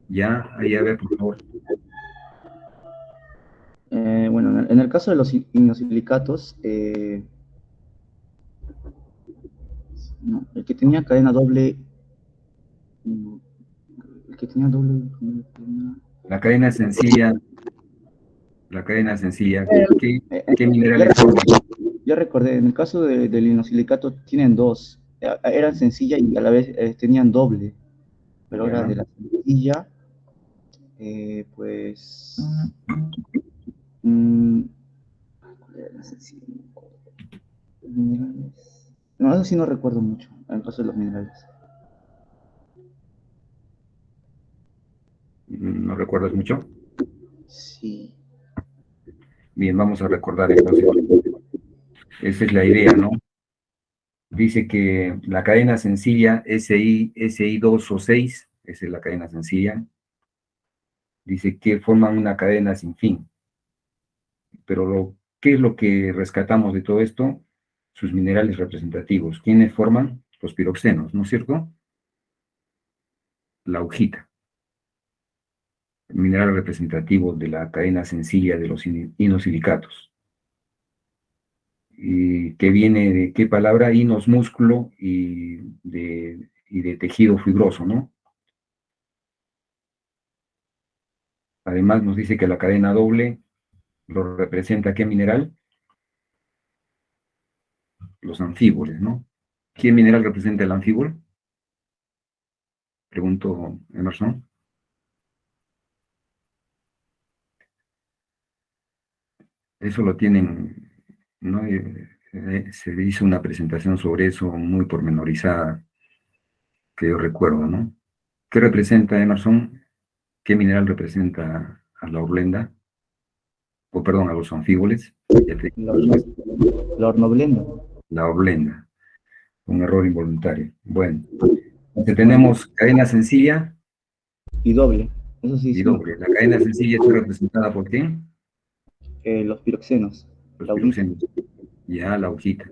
Ya, ahí a ver, por favor. bueno, en el caso de los inosilicatos, no, el que tenía cadena doble, mm, el que tenía doble, La cadena sencilla, la cadena sencilla, ¿qué ya, minerales forman? ya recordé, en el caso del inosilicato tienen dos, eran sencilla y a la vez tenían doble, pero ahora Ya. de la sencilla, pues, mm, ¿cuál era la sencilla? Minerales. No, eso sí no recuerdo mucho, en el caso de los minerales. recuerdas mucho? Sí. Bien, vamos a recordar entonces. Esa es la idea, ¿no? Dice que la cadena sencilla SI2 o 6, esa es la cadena sencilla, dice que forman una cadena sin fin. Pero ¿qué es lo que rescatamos de todo esto? Sus minerales representativos. ¿Quiénes forman? Los piroxenos, ¿no es cierto? La augita, el mineral representativo de la cadena sencilla de los inosilicatos. Y que viene de qué palabra, inos, músculo y de tejido fibroso, ¿no? Además nos dice que la cadena doble lo representa ¿qué mineral? Los anfíboles, ¿no? ¿Qué mineral representa el anfíbol? Preguntó Emerson. Eso lo tienen, ¿no? Se hizo una presentación sobre eso muy pormenorizada, que yo recuerdo, ¿no? ¿Qué representa Emerson? ¿Qué mineral representa a la orlenda? O perdón, a los anfíboles. La, la hornoblenda. La orlenda. Un error involuntario. Bueno, entonces tenemos cadena sencilla Y doble. Eso sí, y sí. doble. La cadena sencilla está representada por ¿quién? Los piroxenos. Los La augita. piroxenos. Ya, la hojita.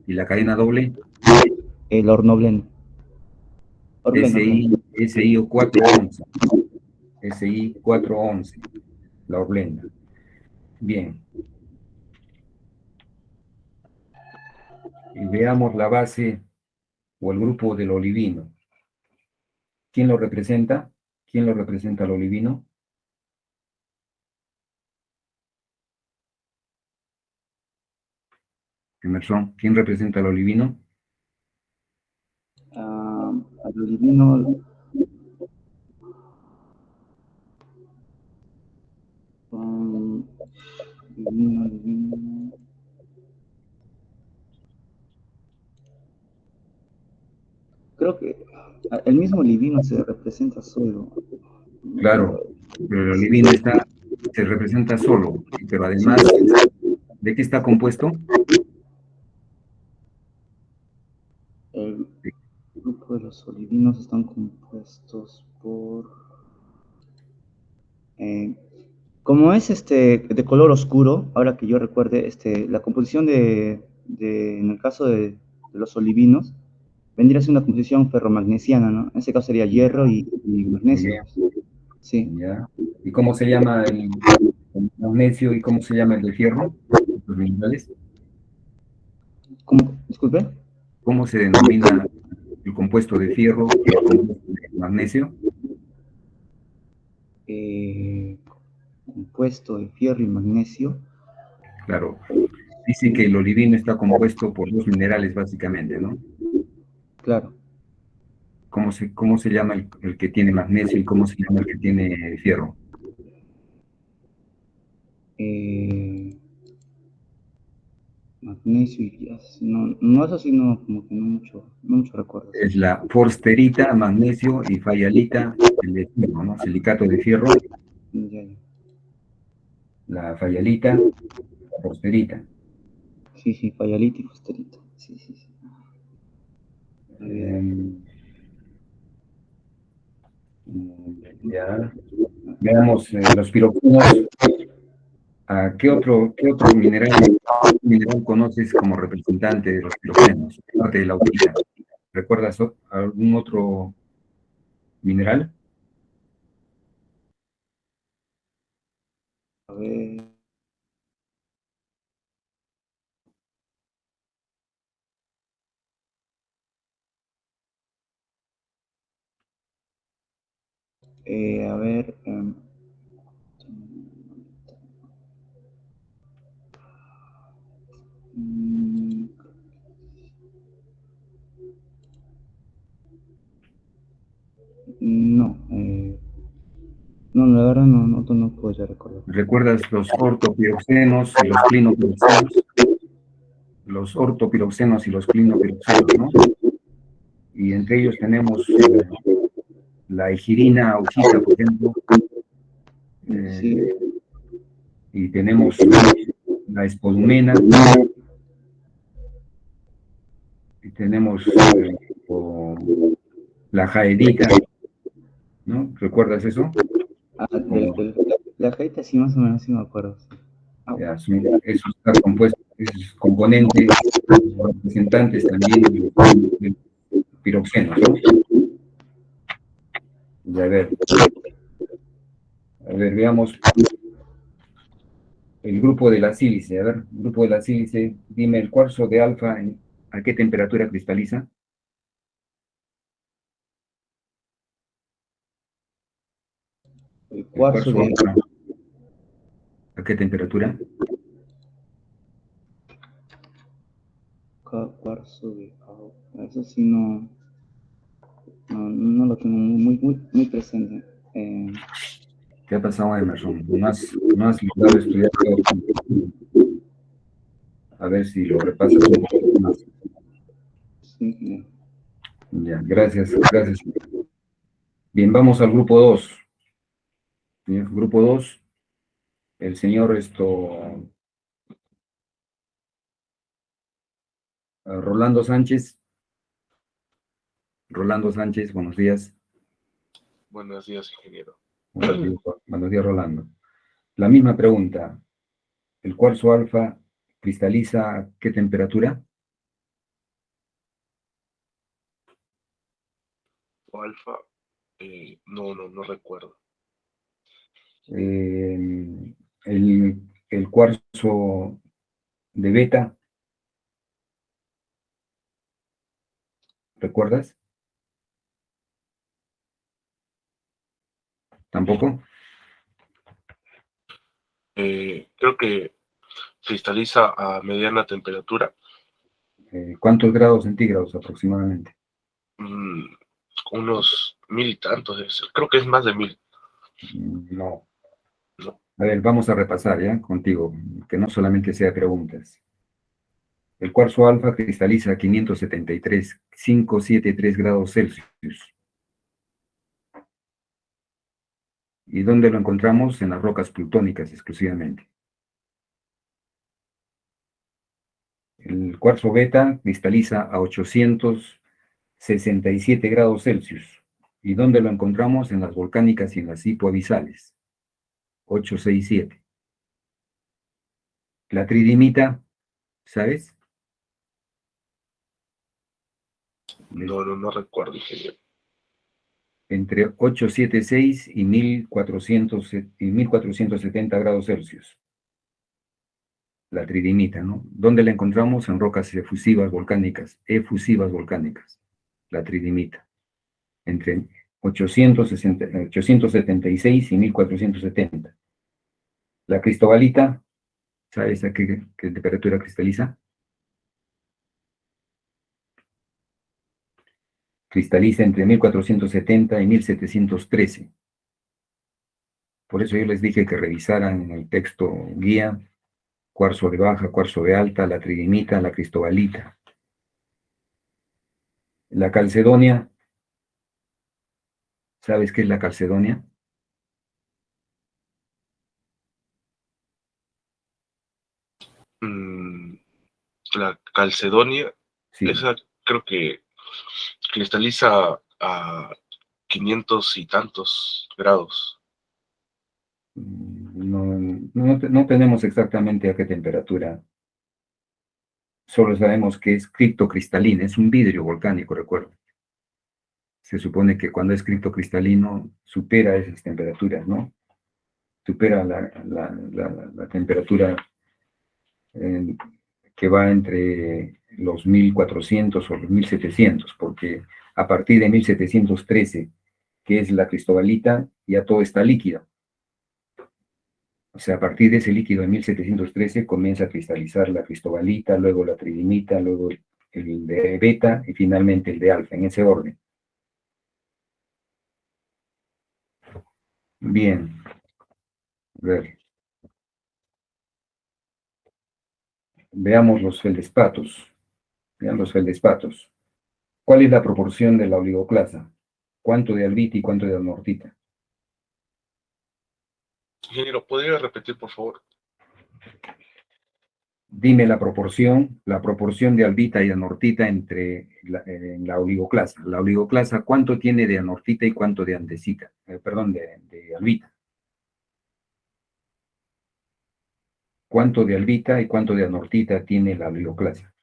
Y la cadena doble, La hornoblenda. Horblenda, claro. SI 411. SI 411. La orlenda. Bien. Y veamos la base o el grupo del olivino. ¿Quién lo representa? ¿Quién lo representa al olivino? Emerson, ¿quién representa al olivino? Al olivino. Olivino. Creo que el mismo olivino se representa solo. Claro, pero el olivino se representa solo, pero además, ¿de qué está compuesto? El grupo de los olivinos están compuestos por... como es de color oscuro, ahora que yo recuerde, la composición en el caso de los olivinos, vendría a ser una composición ferromagnesiana, ¿no? En este caso sería hierro y Muy magnesio. bien, Sí. ya. ¿Y cómo se llama el magnesio y cómo se llama el de fierro? Los minerales. ¿Cómo? Disculpe. ¿Cómo se denomina el compuesto de fierro y el compuesto de magnesio? Compuesto de fierro y magnesio. Claro, dice que el olivino está compuesto por dos minerales básicamente, ¿no? Claro. ¿Cómo se llama el que tiene magnesio y cómo se llama el que tiene fierro? Magnesio y no, no, eso sí, no, como que no mucho recuerdo. Es la forsterita, magnesio y fayalita, el de fierro, ¿no? Silicato de fierro, Ya, ya. la fayalita, la forsterita. Sí, sí, fayalita y fosterita. Sí, sí, sí. Eh, ya. Veamos los piroxinos. ¿Qué otro mineral conoces como representante de los piroxenos, aparte de la augita? ¿Recuerdas algún otro mineral? A ver. A ver. Mm, no, no, la verdad no puedo recordar. ¿Recuerdas los ortopiroxenos y los clinopiroxenos? Los ortopiroxenos y los clinopiroxenos, ¿no? Y entre ellos tenemos la egirina augita, por ejemplo, Sí. Y tenemos la espodumena, y tenemos la jaedita, ¿no? ¿Recuerdas eso? Ah, Como, la jaita sí, más o menos sí me acuerdo. Sí. ya, eso está compuesto, es componente, representantes también de piroxenos, ¿no? Y a ver, veamos el grupo de la sílice. A ver, grupo de la sílice, dime el cuarzo de alfa, ¿a qué temperatura cristaliza? El El cuarzo cuarzo de alfa, ¿a qué temperatura? cuarzo de eso sí no lo tengo muy presente. ¿Qué ha pasado, Emerson? No has logrado estudiar todo. A ver si lo repasas un poquito más. Sí, Ya, gracias, gracias. Bien, vamos al grupo 2. Grupo 2, el señor Rolando Sánchez. Rolando Sánchez, buenos días. Buenos días, ingeniero. Buenos días, Rolando. La misma pregunta. ¿El cuarzo alfa cristaliza a qué temperatura? O alfa, no recuerdo. El cuarzo de beta, ¿recuerdas? ¿Tampoco? Creo que cristaliza a mediana temperatura, ¿Cuántos grados centígrados aproximadamente? mm, unos 1000 y tantos, debe ser. Creo que es más de 1000. No. No. A ver, vamos a repasar ya contigo, que no solamente sea preguntas. El cuarzo alfa cristaliza a 573 grados Celsius. ¿Y dónde lo encontramos? En las rocas plutónicas exclusivamente. El cuarzo beta cristaliza a 867 grados Celsius. ¿Y dónde lo encontramos? En las volcánicas y en las hipoabisales. 867. La tridimita, ¿sabes? No recuerdo, ingeniero. Entre 876 y 1470 grados Celsius. La tridimita, ¿no? ¿Dónde la encontramos? En rocas efusivas volcánicas, la tridimita, entre 876 y 1470. La cristobalita, ¿sabes a qué temperatura cristaliza? Cristaliza entre 1470 y 1713. Por eso yo les dije que revisaran en el texto guía cuarzo de baja, cuarzo de alta, la tridimita, la cristobalita. La calcedonia, ¿sabes qué es la calcedonia? Mm, la calcedonia, Sí. esa creo que cristaliza a 500 y tantos grados. No tenemos exactamente a qué temperatura. Solo sabemos que es criptocristalina, es un vidrio volcánico, recuerdo. Se supone que cuando es criptocristalino supera esas temperaturas, ¿no? Supera la temperatura eh, que va entre los 1400 o los 1700, porque a partir de 1713, que es la cristobalita, ya todo está líquido. O sea, a partir de ese líquido de 1713 comienza a cristalizar la cristobalita, luego la tridimita, luego el de beta y finalmente el de alfa, en ese orden. Bien, a ver, veamos los feldespatos. Vean los feldespatos. ¿Cuál es la proporción de la oligoclasa? ¿Cuánto de albita y cuánto de anortita? Ingeniero, ¿podría repetir, por favor? Dime la proporción de albita y anortita en la oligoclasa. La oligoclasa, ¿cuánto tiene de anortita y cuánto de andesita? Perdón, de albita. ¿Cuánto de albita y cuánto de anortita tiene la oligoclasa?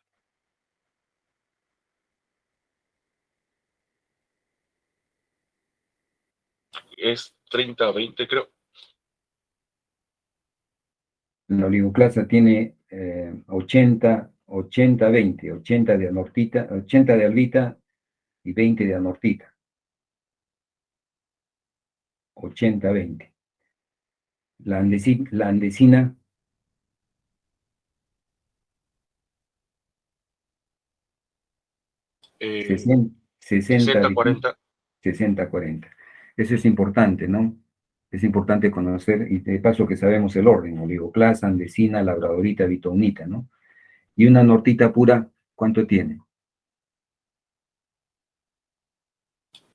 Es 30-20, creo. La oligoclasa tiene 80-20, 80 de anortita, 80 de albita y 20 de anortita. 80-20. La andesina, Eh, 60, 60-40. 60-40. Eso es importante, ¿no? Es importante conocer, y de paso que sabemos el orden: oligoclasa, andesina, labradorita, bitonita, ¿no? Y una anortita pura, ¿cuánto tiene?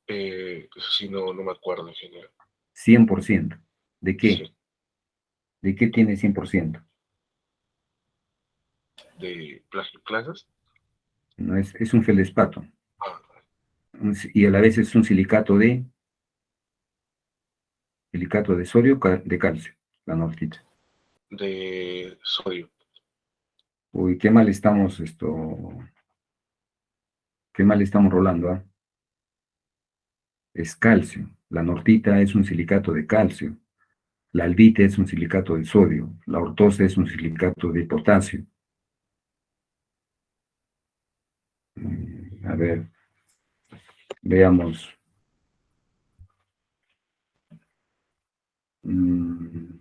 Eso sí, no me acuerdo, ingeniero. 100%. ¿De qué? Sí, ¿De qué tiene 100%? de plagioclasas. No, es un feldespato. Ah, Y a la vez es un silicato de sodio, de calcio, la anortita. de sodio. Uy, qué mal estamos qué mal estamos rolando, ¿ah? Es calcio. La anortita es un silicato de calcio. La albita es un silicato de sodio. La ortosa es un silicato de potasio. A ver, veamos. Mm,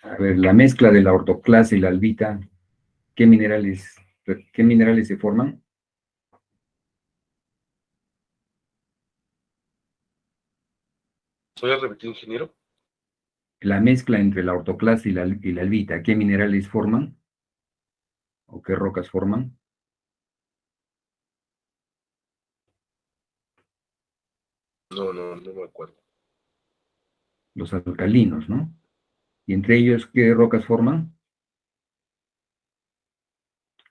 A ver, la mezcla de la ortoclasa y la albita, ¿qué minerales se forman? ¿Voy a repetir, ingeniero? La mezcla entre la ortoclasa y la albita, ¿qué minerales forman? ¿O qué rocas forman? No me acuerdo. Los alcalinos, ¿no? Y entre ellos, ¿qué rocas forman?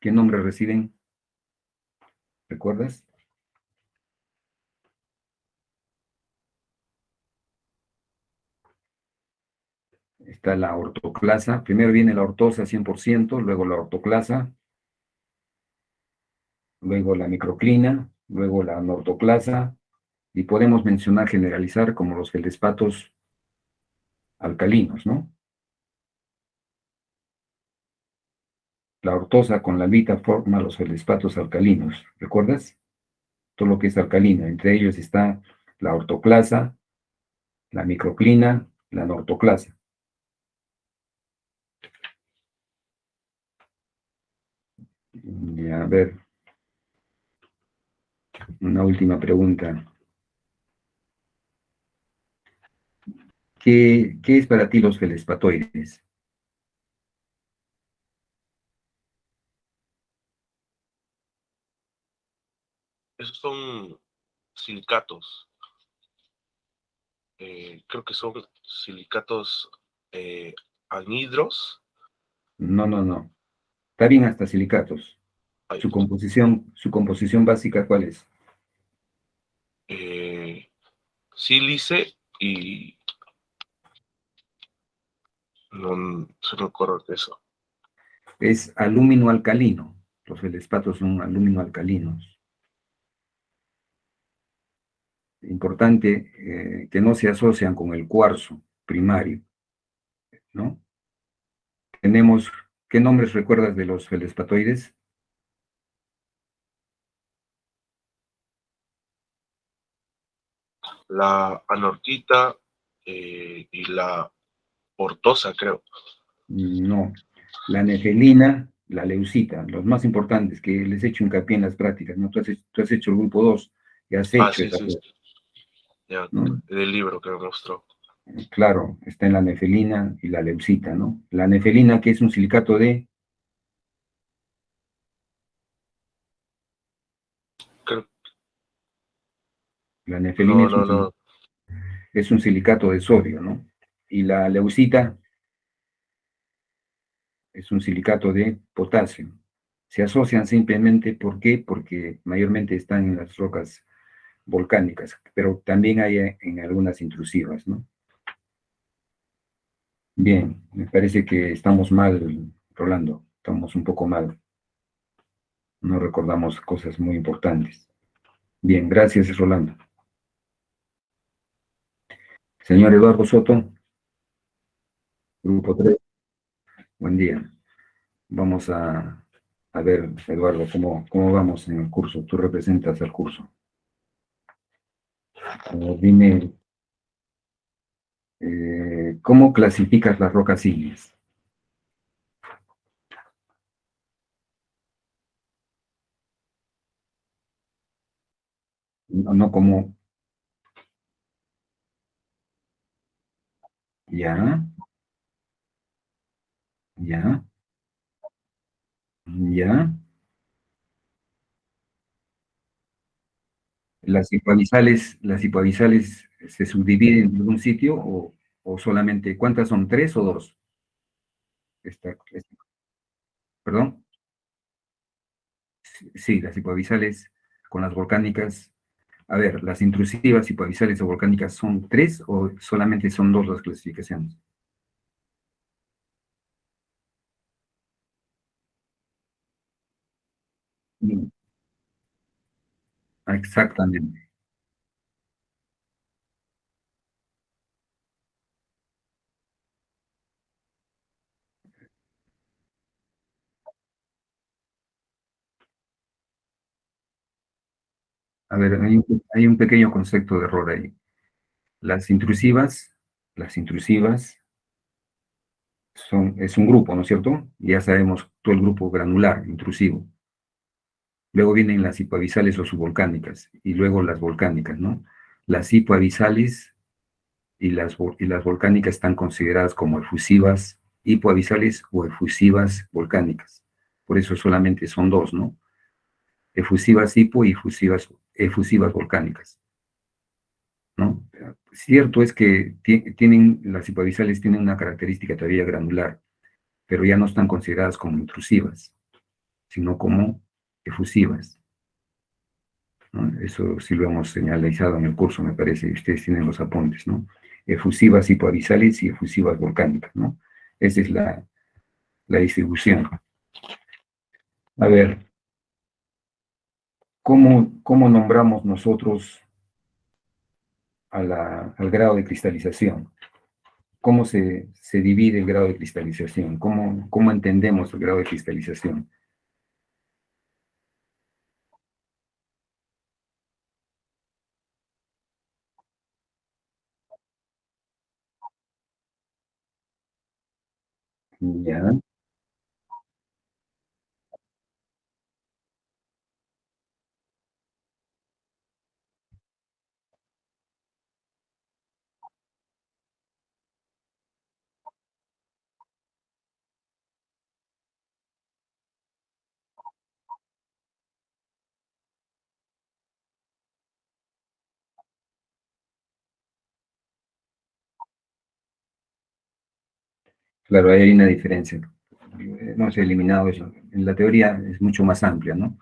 ¿Qué nombre reciben? ¿Recuerdas? Está la ortoclasa. Primero viene la ortosa 100%, luego la ortoclasa, luego la microclina, luego la anortoclasa, y podemos mencionar, generalizar como los feldespatos alcalinos, ¿no? La ortosa con la albita forma los feldespatos alcalinos, ¿recuerdas? Todo lo que es alcalino. Entre ellos está la ortoclasa, la microclina, la anortoclasa. Y a ver, una última pregunta. ¿Qué es para ti los feldespatoides? Esos son silicatos. Creo que son silicatos eh, anhidros. No, no, no. Está bien hasta silicatos. Ay, Su composición básica, ¿cuál es? sílice y no se me ocurre eso. Es alúmino alcalino. Los feldespatos son alúmino alcalinos. Importante que no se asocian con el cuarzo primario, ¿no? Tenemos, ¿qué nombres recuerdas de los feldespatoides? La anortita y la ortosa, creo. No. La nefelina, la leucita, los más importantes que les he hecho hincapié en las prácticas, ¿no? Tú has hecho el grupo 2 y has Ah, hecho sí, esa, sí, sí. Ya, ¿no? del libro que me mostró. Claro, está en la nefelina y la leucita, ¿no? La nefelina, que es un silicato Creo, la nefelina no, no, no. es un silicato de sodio, ¿no? Y la leucita es un silicato de potasio. Se asocian simplemente, ¿por qué? Porque mayormente están en las rocas volcánicas, pero también hay en algunas intrusivas, ¿no? Bien, me parece que estamos mal, Rolando, estamos un poco mal, no recordamos cosas muy importantes. Bien, gracias, Rolando. Señor Eduardo Soto, grupo 3, buen día. Vamos a ver, Eduardo, cómo vamos en el curso. Tú representas el curso. Dime, ¿cómo clasificas las rocas ígneas? No, no como, ya, ya, ya. Las hipoabisales se subdividen en algún sitio o solamente, ¿cuántas son? ¿Tres o dos? ¿Perdón? Sí, las hipoabisales con las volcánicas. A ver, ¿las intrusivas, hipoabisales o volcánicas son tres o solamente son dos las clasificaciones? Mm, exactamente. A ver, hay un pequeño concepto de error ahí. Las intrusivas, las intrusivas es un grupo, ¿no es cierto? Ya sabemos todo el grupo granular, intrusivo. Luego vienen las hipoabisales o subvolcánicas, y luego las volcánicas, ¿no? Las hipoabisales y las volcánicas están consideradas como efusivas hipoabisales o efusivas volcánicas. Por eso solamente son dos, ¿no? Efusivas hipo y efusivas volcánicas, ¿no? Cierto es que las hipoabisales tienen una característica todavía granular, pero ya no están consideradas como intrusivas, sino como efusivas, ¿no? Eso sí lo hemos señalizado en el curso, me parece, y ustedes tienen los apuntes, ¿no? Efusivas hipoabisales y efusivas volcánicas, ¿no? Esa es la distribución. A ver, ¿cómo nombramos nosotros al grado de cristalización? ¿Cómo se divide el grado de cristalización? ¿Cómo entendemos el grado de cristalización? Ya, claro, ahí hay una diferencia. No se ha eliminado eso. En la teoría es mucho más amplia, ¿no?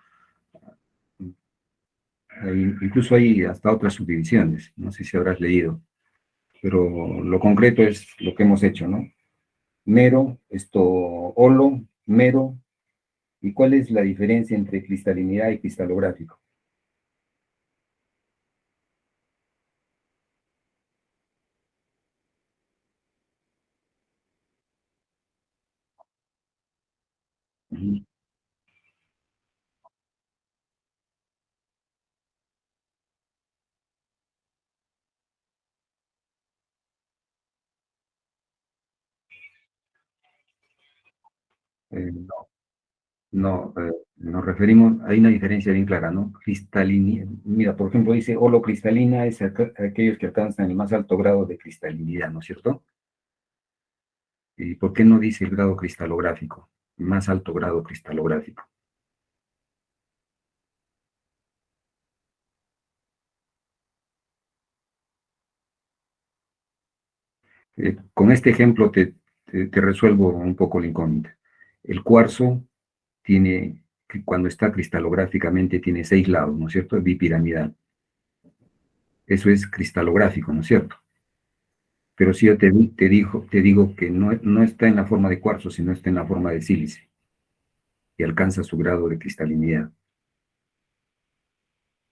Incluso hay hasta otras subdivisiones, no sé si habrás leído, pero lo concreto es lo que hemos hecho, ¿no? Mero, holo, mero, ¿y cuál es la diferencia entre cristalinidad y cristalográfico? Ujú. No, no, nos referimos, hay una diferencia bien clara, ¿no? Cristalinidad, mira, por ejemplo, dice holocristalina es aquellos que alcanzan el más alto grado de cristalinidad, ¿no es cierto? ¿Y por qué no dice el grado cristalográfico? Más alto grado cristalográfico. Con este ejemplo te resuelvo un poco la incógnita. El cuarzo tiene, cuando está cristalográficamente, tiene 6 lados, ¿no es cierto? Bipiramidal. Eso es cristalográfico, ¿no es cierto? Pero si yo te digo que no está en la forma de cuarzo, sino está en la forma de sílice y alcanza su grado de cristalinidad.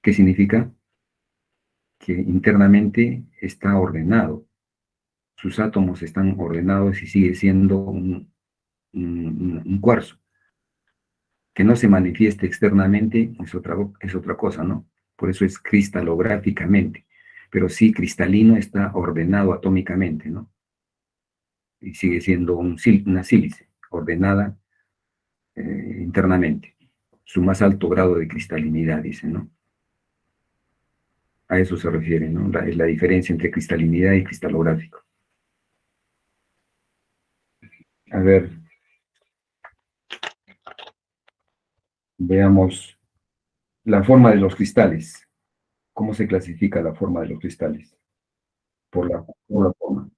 ¿Qué significa? Que internamente está ordenado, sus átomos están ordenados y sigue siendo un cuarzo. Que no se manifieste externamente es otra cosa, ¿no? Por eso es cristalográficamente, pero sí cristalino está ordenado atómicamente, ¿no? Y sigue siendo una sílice ordenada internamente, su más alto grado de cristalinidad, dice, ¿no? A eso se refiere, ¿no? La diferencia entre cristalinidad y cristalográfico. A ver, veamos la forma de los cristales. ¿Cómo se clasifica la forma de los cristales? Por la forma.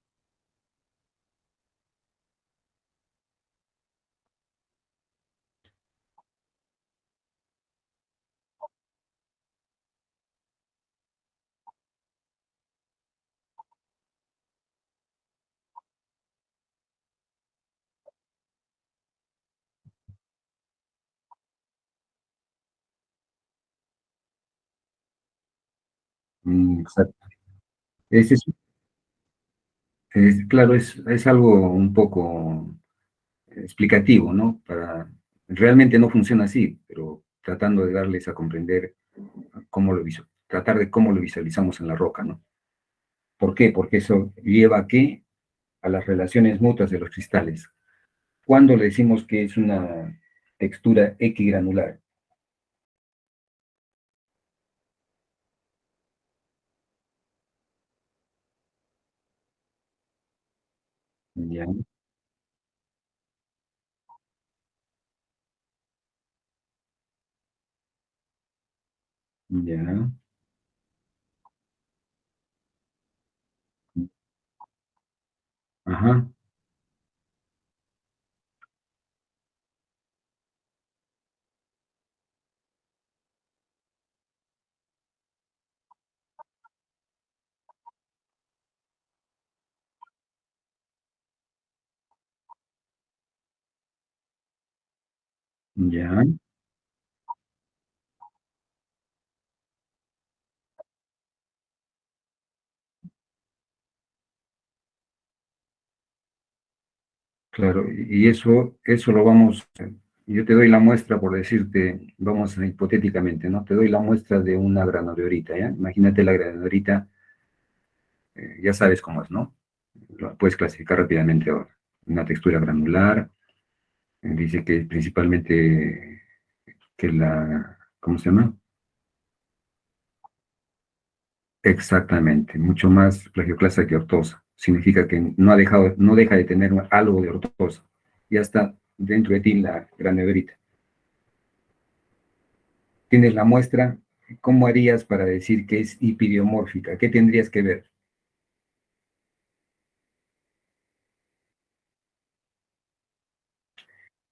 Exacto. Ese claro, es algo un poco explicativo, ¿no? Realmente no funciona así, pero tratando de darles a comprender tratar de cómo lo visualizamos en la roca, ¿no? ¿Por qué? Porque eso lleva a qué? A las relaciones mutuas de los cristales. ¿Cuándo le decimos que es una textura equigranular? Ya, ya, ajá, ya, claro, y eso lo vamos, yo te doy la muestra por decirte, vamos a, hipotéticamente, ¿no? Te doy la muestra de una granodiorita, ¿ya? Imagínate la granodiorita, ya sabes cómo es, ¿no? Lo puedes clasificar rápidamente ahora. Una textura granular, dice que principalmente que ¿cómo se llama? Exactamente, mucho más plagioclasa que ortosa. Significa que no deja de tener algo de ortosa. Ya está dentro de ti la granodiorita. Tienes la muestra, ¿cómo harías para decir que es hipidiomórfica? ¿Qué tendrías que ver?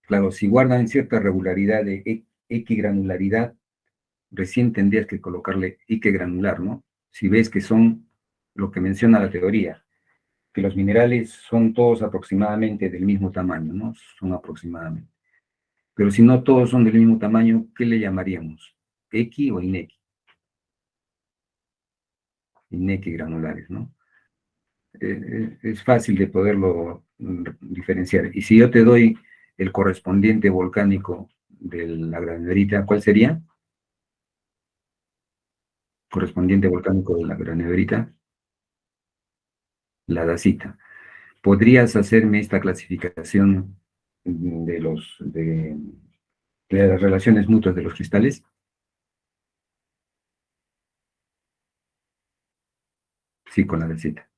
Claro, si guardan cierta regularidad de equigranularidad, recién tendrías que colocarle Ike granular, ¿no? Si ves que son lo que menciona la teoría, que los minerales son todos aproximadamente del mismo tamaño, ¿no? Son aproximadamente. Pero si no todos son del mismo tamaño, ¿qué le llamaríamos? ¿Equi o inequi? Inequi granulares, ¿no? Es fácil de poderlo diferenciar. Y si yo te doy el correspondiente volcánico de la granularita, ¿cuál sería? Correspondiente volcánico de la granularita, la dacita. ¿Podrías hacerme esta clasificación de las relaciones mutuas de los cristales? Sí, con la dacita.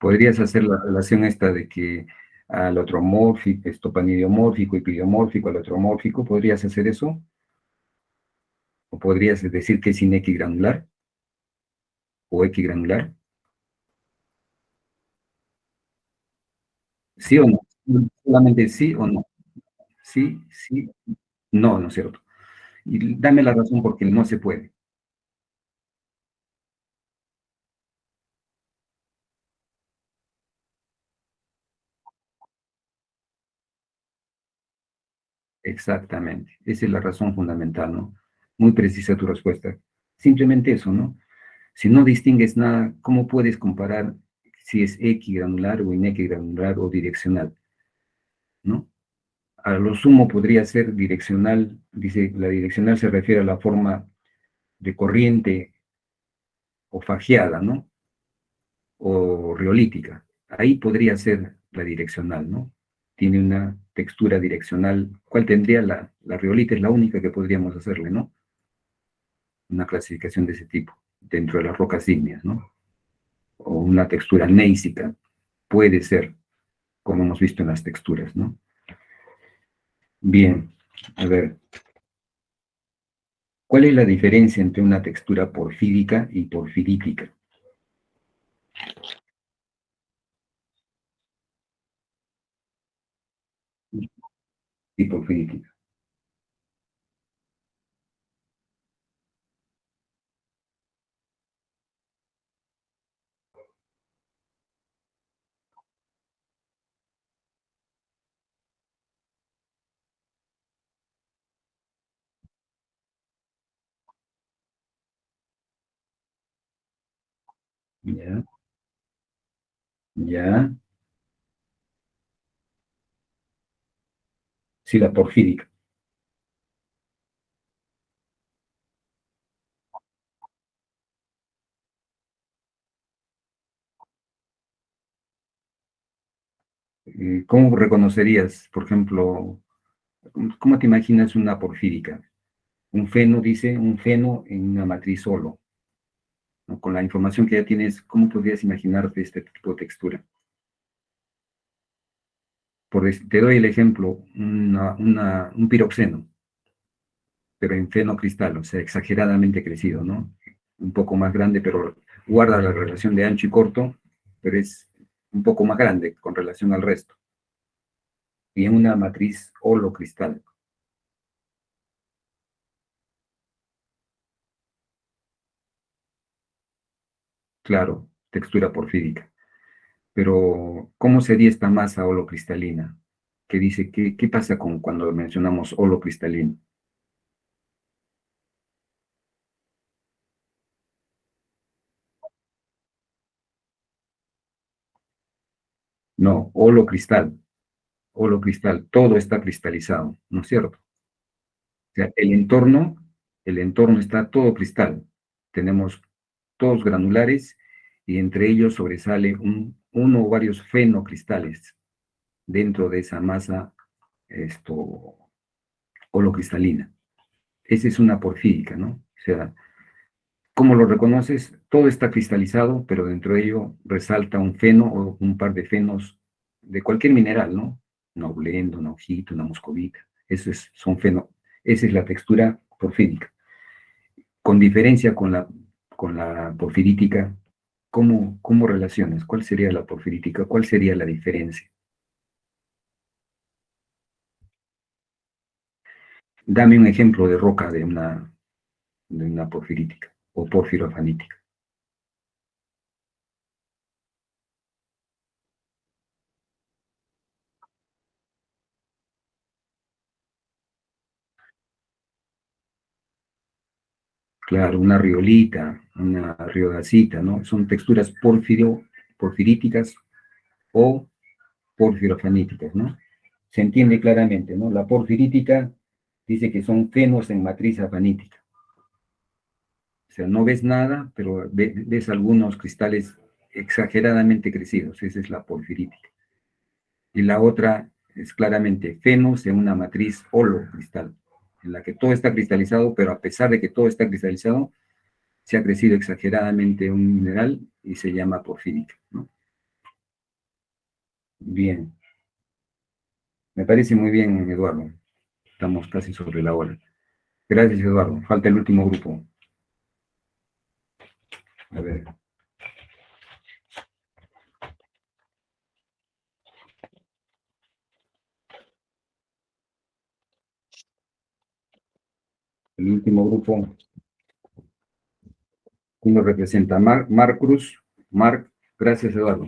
¿Podrías hacer la relación esta de que al otromórfico, estopanidiomórfico y pidiomórfico, al otromórfico, ¿podrías hacer eso? ¿O podrías decir que es inequigranular o equigranular? ¿Sí o no? Solamente sí o no. Sí, sí, no, ¿no es cierto? Y dame la razón porque no se puede. Exactamente. Esa es la razón fundamental, ¿no? Muy precisa tu respuesta. Simplemente eso, ¿no? Si no distingues nada, ¿cómo puedes comparar si es equigranular o inequigranular o direccional, ¿no? A lo sumo podría ser direccional, dice, la direccional se refiere a la forma de corriente o fagiada, ¿no? O riolítica. Ahí podría ser la direccional, ¿no? Tiene una textura direccional. ¿Cuál tendría la riolita? Es la única que podríamos hacerle, ¿no? Una clasificación de ese tipo, dentro de las rocas ígneas, ¿no? O una textura neisica, puede ser, como hemos visto en las texturas, ¿no? Bien, a ver, ¿cuál es la diferencia entre una textura porfírica y porfirítica? Y porfirítica. Ya, ya, sí, la porfírica. ¿Cómo reconocerías, por ejemplo, cómo te imaginas una porfírica? Un feno, dice, un feno en una matriz solo, ¿no? Con la información que ya tienes, ¿cómo podrías imaginarte este tipo de textura? Te doy el ejemplo, un piroxeno, pero en fenocristal, o sea, exageradamente crecido, ¿no? Un poco más grande, pero guarda la relación de ancho y corto, pero es un poco más grande con relación al resto. Y en una matriz holocristal, claro, textura porfírica. Pero, ¿cómo sería esta masa holocristalina? ¿Qué dice? ¿Qué pasa con cuando mencionamos holocristalino? No, holocristal, todo está cristalizado, ¿no es cierto? O sea, el entorno está todo cristal. Tenemos todos granulares y entre ellos sobresale uno o varios fenocristales dentro de esa masa esto, holocristalina. Esa es una porfírica, ¿no? O sea, ¿cómo lo reconoces? Todo está cristalizado, pero dentro de ello resalta un feno o un par de fenos de cualquier mineral, ¿no? Una oblenda, una hojita, una moscovita. Son feno. Esa es la textura porfírica. Con diferencia con la porfirítica, ¿cómo relacionas? ¿Cuál sería la porfirítica? ¿Cuál sería la diferencia? Dame un ejemplo de roca de una porfirítica o porfirofanítica. Claro, una riolita, una riodacita, ¿no? Son texturas porfiríticas o porfirofaníticas, ¿no? Se entiende claramente, ¿no? La porfirítica dice que son fenos en matriz afanítica. O sea, no ves nada, pero ves algunos cristales exageradamente crecidos. Esa es la porfirítica. Y la otra es claramente fenos en una matriz holocristal, en la que todo está cristalizado, pero a pesar de que todo está cristalizado, se ha crecido exageradamente un mineral y se llama porfírica, ¿no? Bien. Me parece muy bien, Eduardo. Estamos casi sobre la hora. Gracias, Eduardo. Falta el último grupo. A ver. El último grupo, ¿quién lo representa? Mar Cruz. Marc, gracias, Eduardo.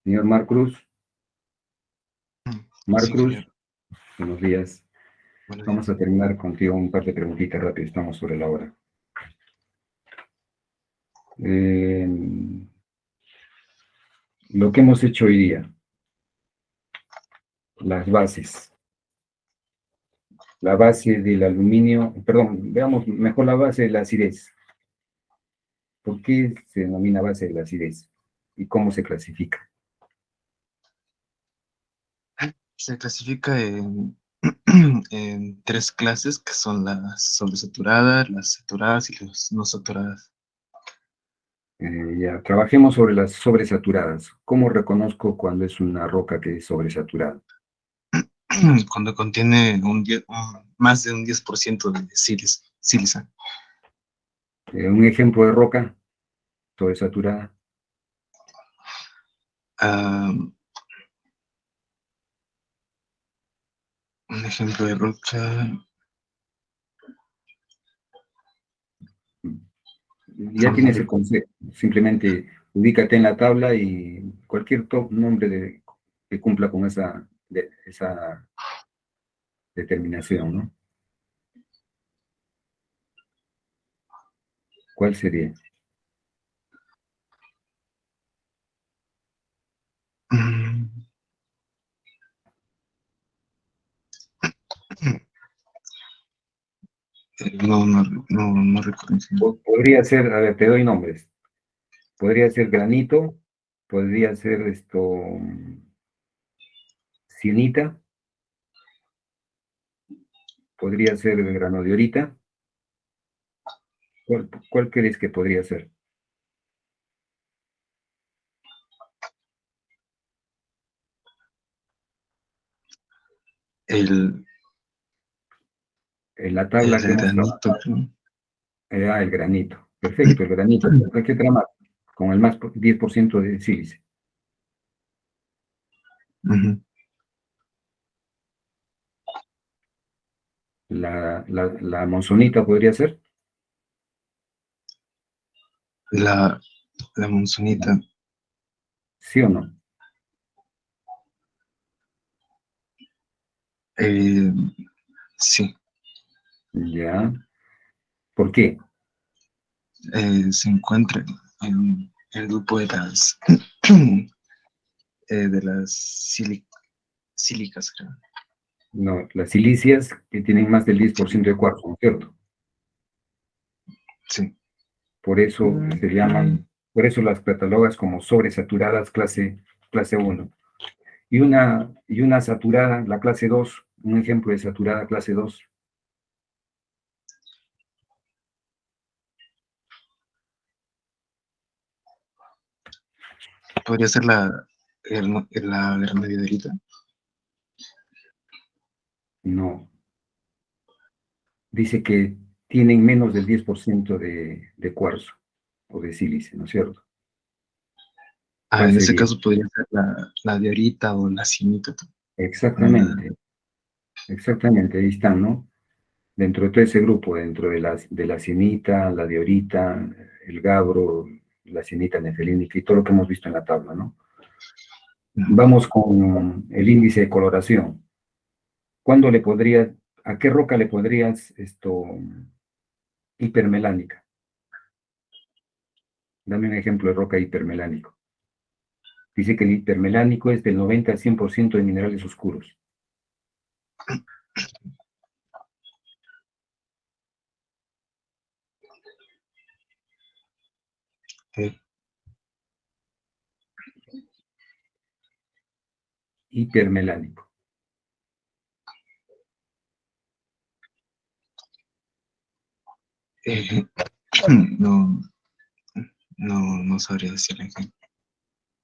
Señor Mar Cruz. Mar Sí, Cruz, señor. buenos días. Buenos Vamos días. a terminar contigo un par de preguntitas rápido, estamos sobre la hora. Lo que hemos hecho hoy día, las bases. La base del aluminio, perdón, veamos mejor la base de la acidez. ¿Por qué se denomina base de la acidez? ¿Y cómo se clasifica? Se clasifica en tres clases que son las sobresaturadas, las saturadas y las no saturadas. Ya, trabajemos sobre las sobresaturadas. ¿Cómo reconozco cuando es una roca que es sobresaturada? Cuando contiene más de un 10% de sílice. Un ejemplo de roca sobresaturada. Ah, un ejemplo de roca. Ya tienes el concepto. Simplemente ubícate en la tabla y cualquier nombre que cumpla con esa determinación, ¿no? ¿Cuál sería? mm, no recuerdo. Podría ser, a ver, te doy nombres. Podría ser granito, podría ser sienita, podría ser granodiorita. ¿Cuál crees que podría ser? El, En la el tabla que hemos granito. trabajado. El granito. Perfecto, el granito. Hay que tramar con el más 10% de sílice. Ujú. La monzonita podría ser. La monzonita. ¿Sí o no? eh, sí. Ya. ¿Por qué? Se encuentra en el grupo de las sílicas, creo. No, las silicias que tienen más del 10% de cuarzo, ¿no es cierto? Sí. Por eso se llaman, por eso las catalogas como sobresaturadas clase 1. Y una saturada, la clase 2, un ejemplo de saturada clase 2. Podría ser la granadierita. No, dice que tienen menos del 10% de cuarzo o de sílice, ¿no es cierto? ¿Cuál En ese sería? caso podría ser la diorita o la cinita. Exactamente, exactamente, ahí están, ¿no? Dentro de todo ese grupo, dentro de la cienita, la diorita, el gabro, la cienita nefelínica y todo lo que hemos visto en la tabla, ¿no? Vamos con el índice de coloración. ¿A qué roca le podrías hipermelánica? Dame un ejemplo de roca hipermelánico. Dice que el hipermelánico es del 90 al 100% de minerales oscuros. Eh, Hipermelánico. no, no sabría decirle.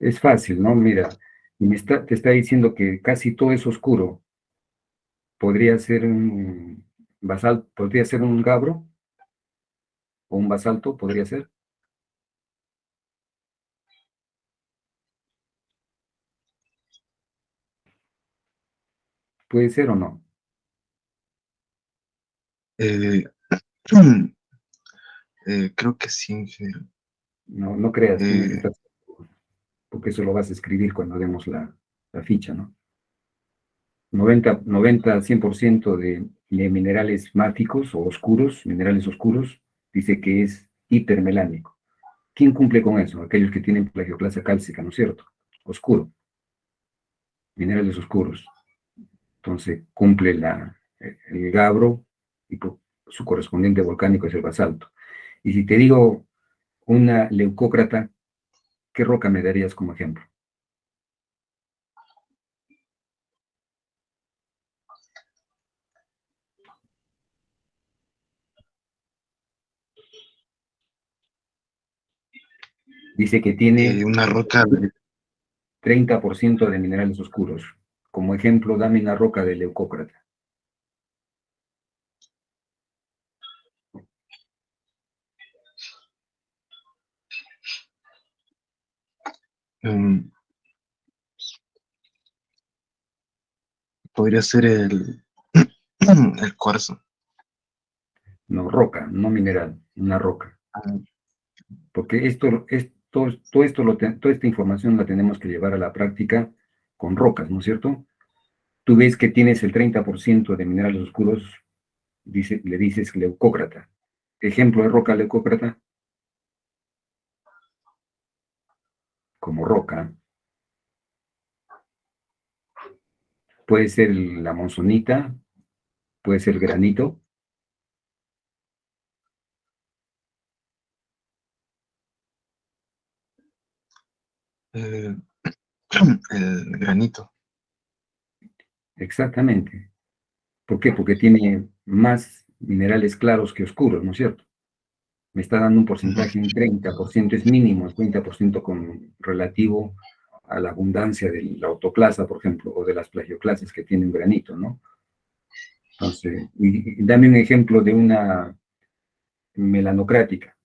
Es fácil, ¿no? Mira, te está diciendo que casi todo es oscuro. Podría ser un basalto, podría ser un gabro o un basalto, podría ser. Puede ser o no. Eh, creo que sí, ingeniero. No, no creas, tienes que Eh, estar, porque eso lo vas a escribir cuando demos la ficha, ¿no? 100% de minerales máficos o oscuros, minerales oscuros, dice que es hipermelánico. ¿Quién cumple con eso? Aquellos que tienen plagioclasa cálcica, ¿no es cierto? Oscuro, minerales oscuros. Entonces cumple el gabro y su correspondiente volcánico es el basalto. Y si te digo una leucócrata, ¿qué roca me darías como ejemplo? Dice que tiene una roca, 30% de minerales oscuros. Como ejemplo, dame una roca de leucócrata. mm, podría ser el cuarzo. No, roca, no mineral, una roca. Ah, Porque toda esta información la tenemos que llevar a la práctica con rocas, ¿no es cierto? Tú ves que tienes el 30% de minerales oscuros, le dices leucócrata. Ejemplo de roca leucócrata, como roca, puede ser la monzonita, puede ser granito, eh, el granito. exactamente. ¿Por qué? Porque tiene más minerales claros que oscuros, ¿no es cierto? Me está dando un Ujú. porcentaje, un 30% es mínimo, el 30% con relativo a la abundancia de la autoclasa, por ejemplo, o de las plagioclasas que tienen granito, ¿no? Entonces, y dame un ejemplo de una melanocrática.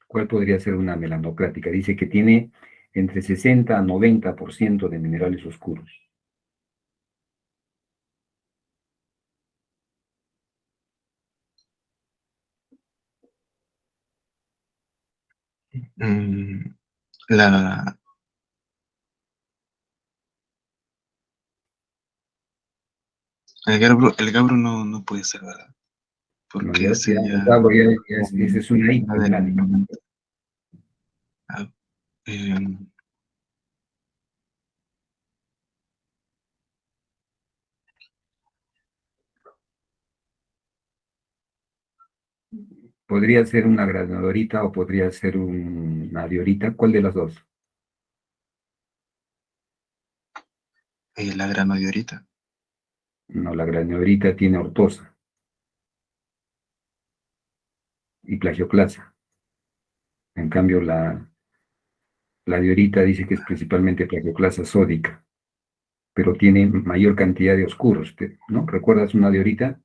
¿Cuál podría ser una melanocrática? Dice que tiene entre 60 a 90% de minerales oscuros. Mm, la, el gabro no puede ser, ¿verdad? No, Porque ya, ese el ya, cabro esa es una ya del- hipermelánica. ah, eh, Podría ser una granadorita o podría ser una diorita. ¿Cuál de las dos? la granodiorita. No, la granadorita tiene ortosa y plagioclasa. En cambio, la diorita dice que es principalmente plagioclasa sódica, pero tiene mayor cantidad de oscuros, ¿no? ¿Recuerdas una diorita?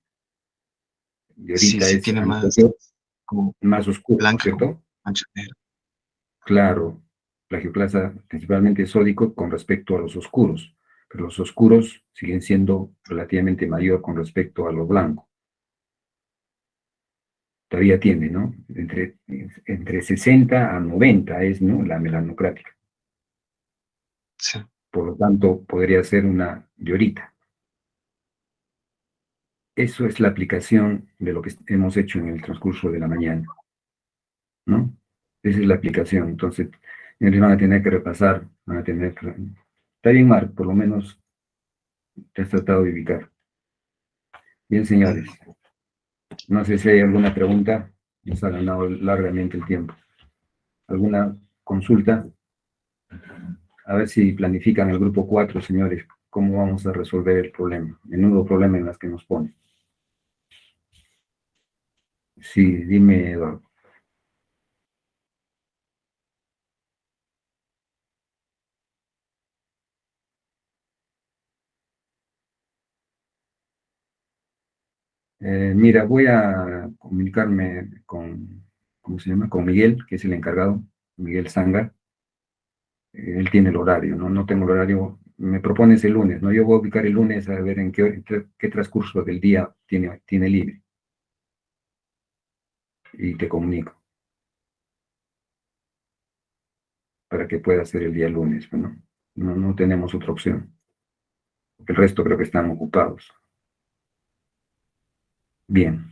Sí, Diorita sí es tiene más anterior, como más oscuro, ¿no es blanca con cierto? mancha negra. Claro, plagioclasa principalmente sódico con respecto a los oscuros, pero los oscuros siguen siendo relativamente mayor con respecto a lo blanco. Todavía tiene, ¿no? Entre 60 a 90 es, ¿no? La melanocrática. Sí. Por lo tanto, podría ser una diorita. Eso es la aplicación de lo que hemos hecho en el transcurso de la mañana, ¿no? Esa es la aplicación. Entonces, ellos van a tener que repasar, van a tener que... Está bien, Marc, por lo menos te has tratado de ubicar. Bien, señores. Mm, No sé si hay alguna pregunta. Nos ha ganado largamente el tiempo. ¿Alguna consulta? A ver si planifican el grupo 4, señores. cómo vamos a resolver el problema, menudo problema en las que nos pone. Sí, dime, Eduardo. Mira, voy a comunicarme con, ¿cómo se llama? Con Miguel, que es el encargado, Miguel Sanga. Él tiene el horario, ¿no? No tengo el horario. Me propones el lunes, ¿no? Yo voy a ubicar el lunes a ver en qué transcurso del día tiene libre y te comunico para que pueda ser el día lunes, ¿no? No tenemos otra opción. El resto creo que están ocupados. Bien.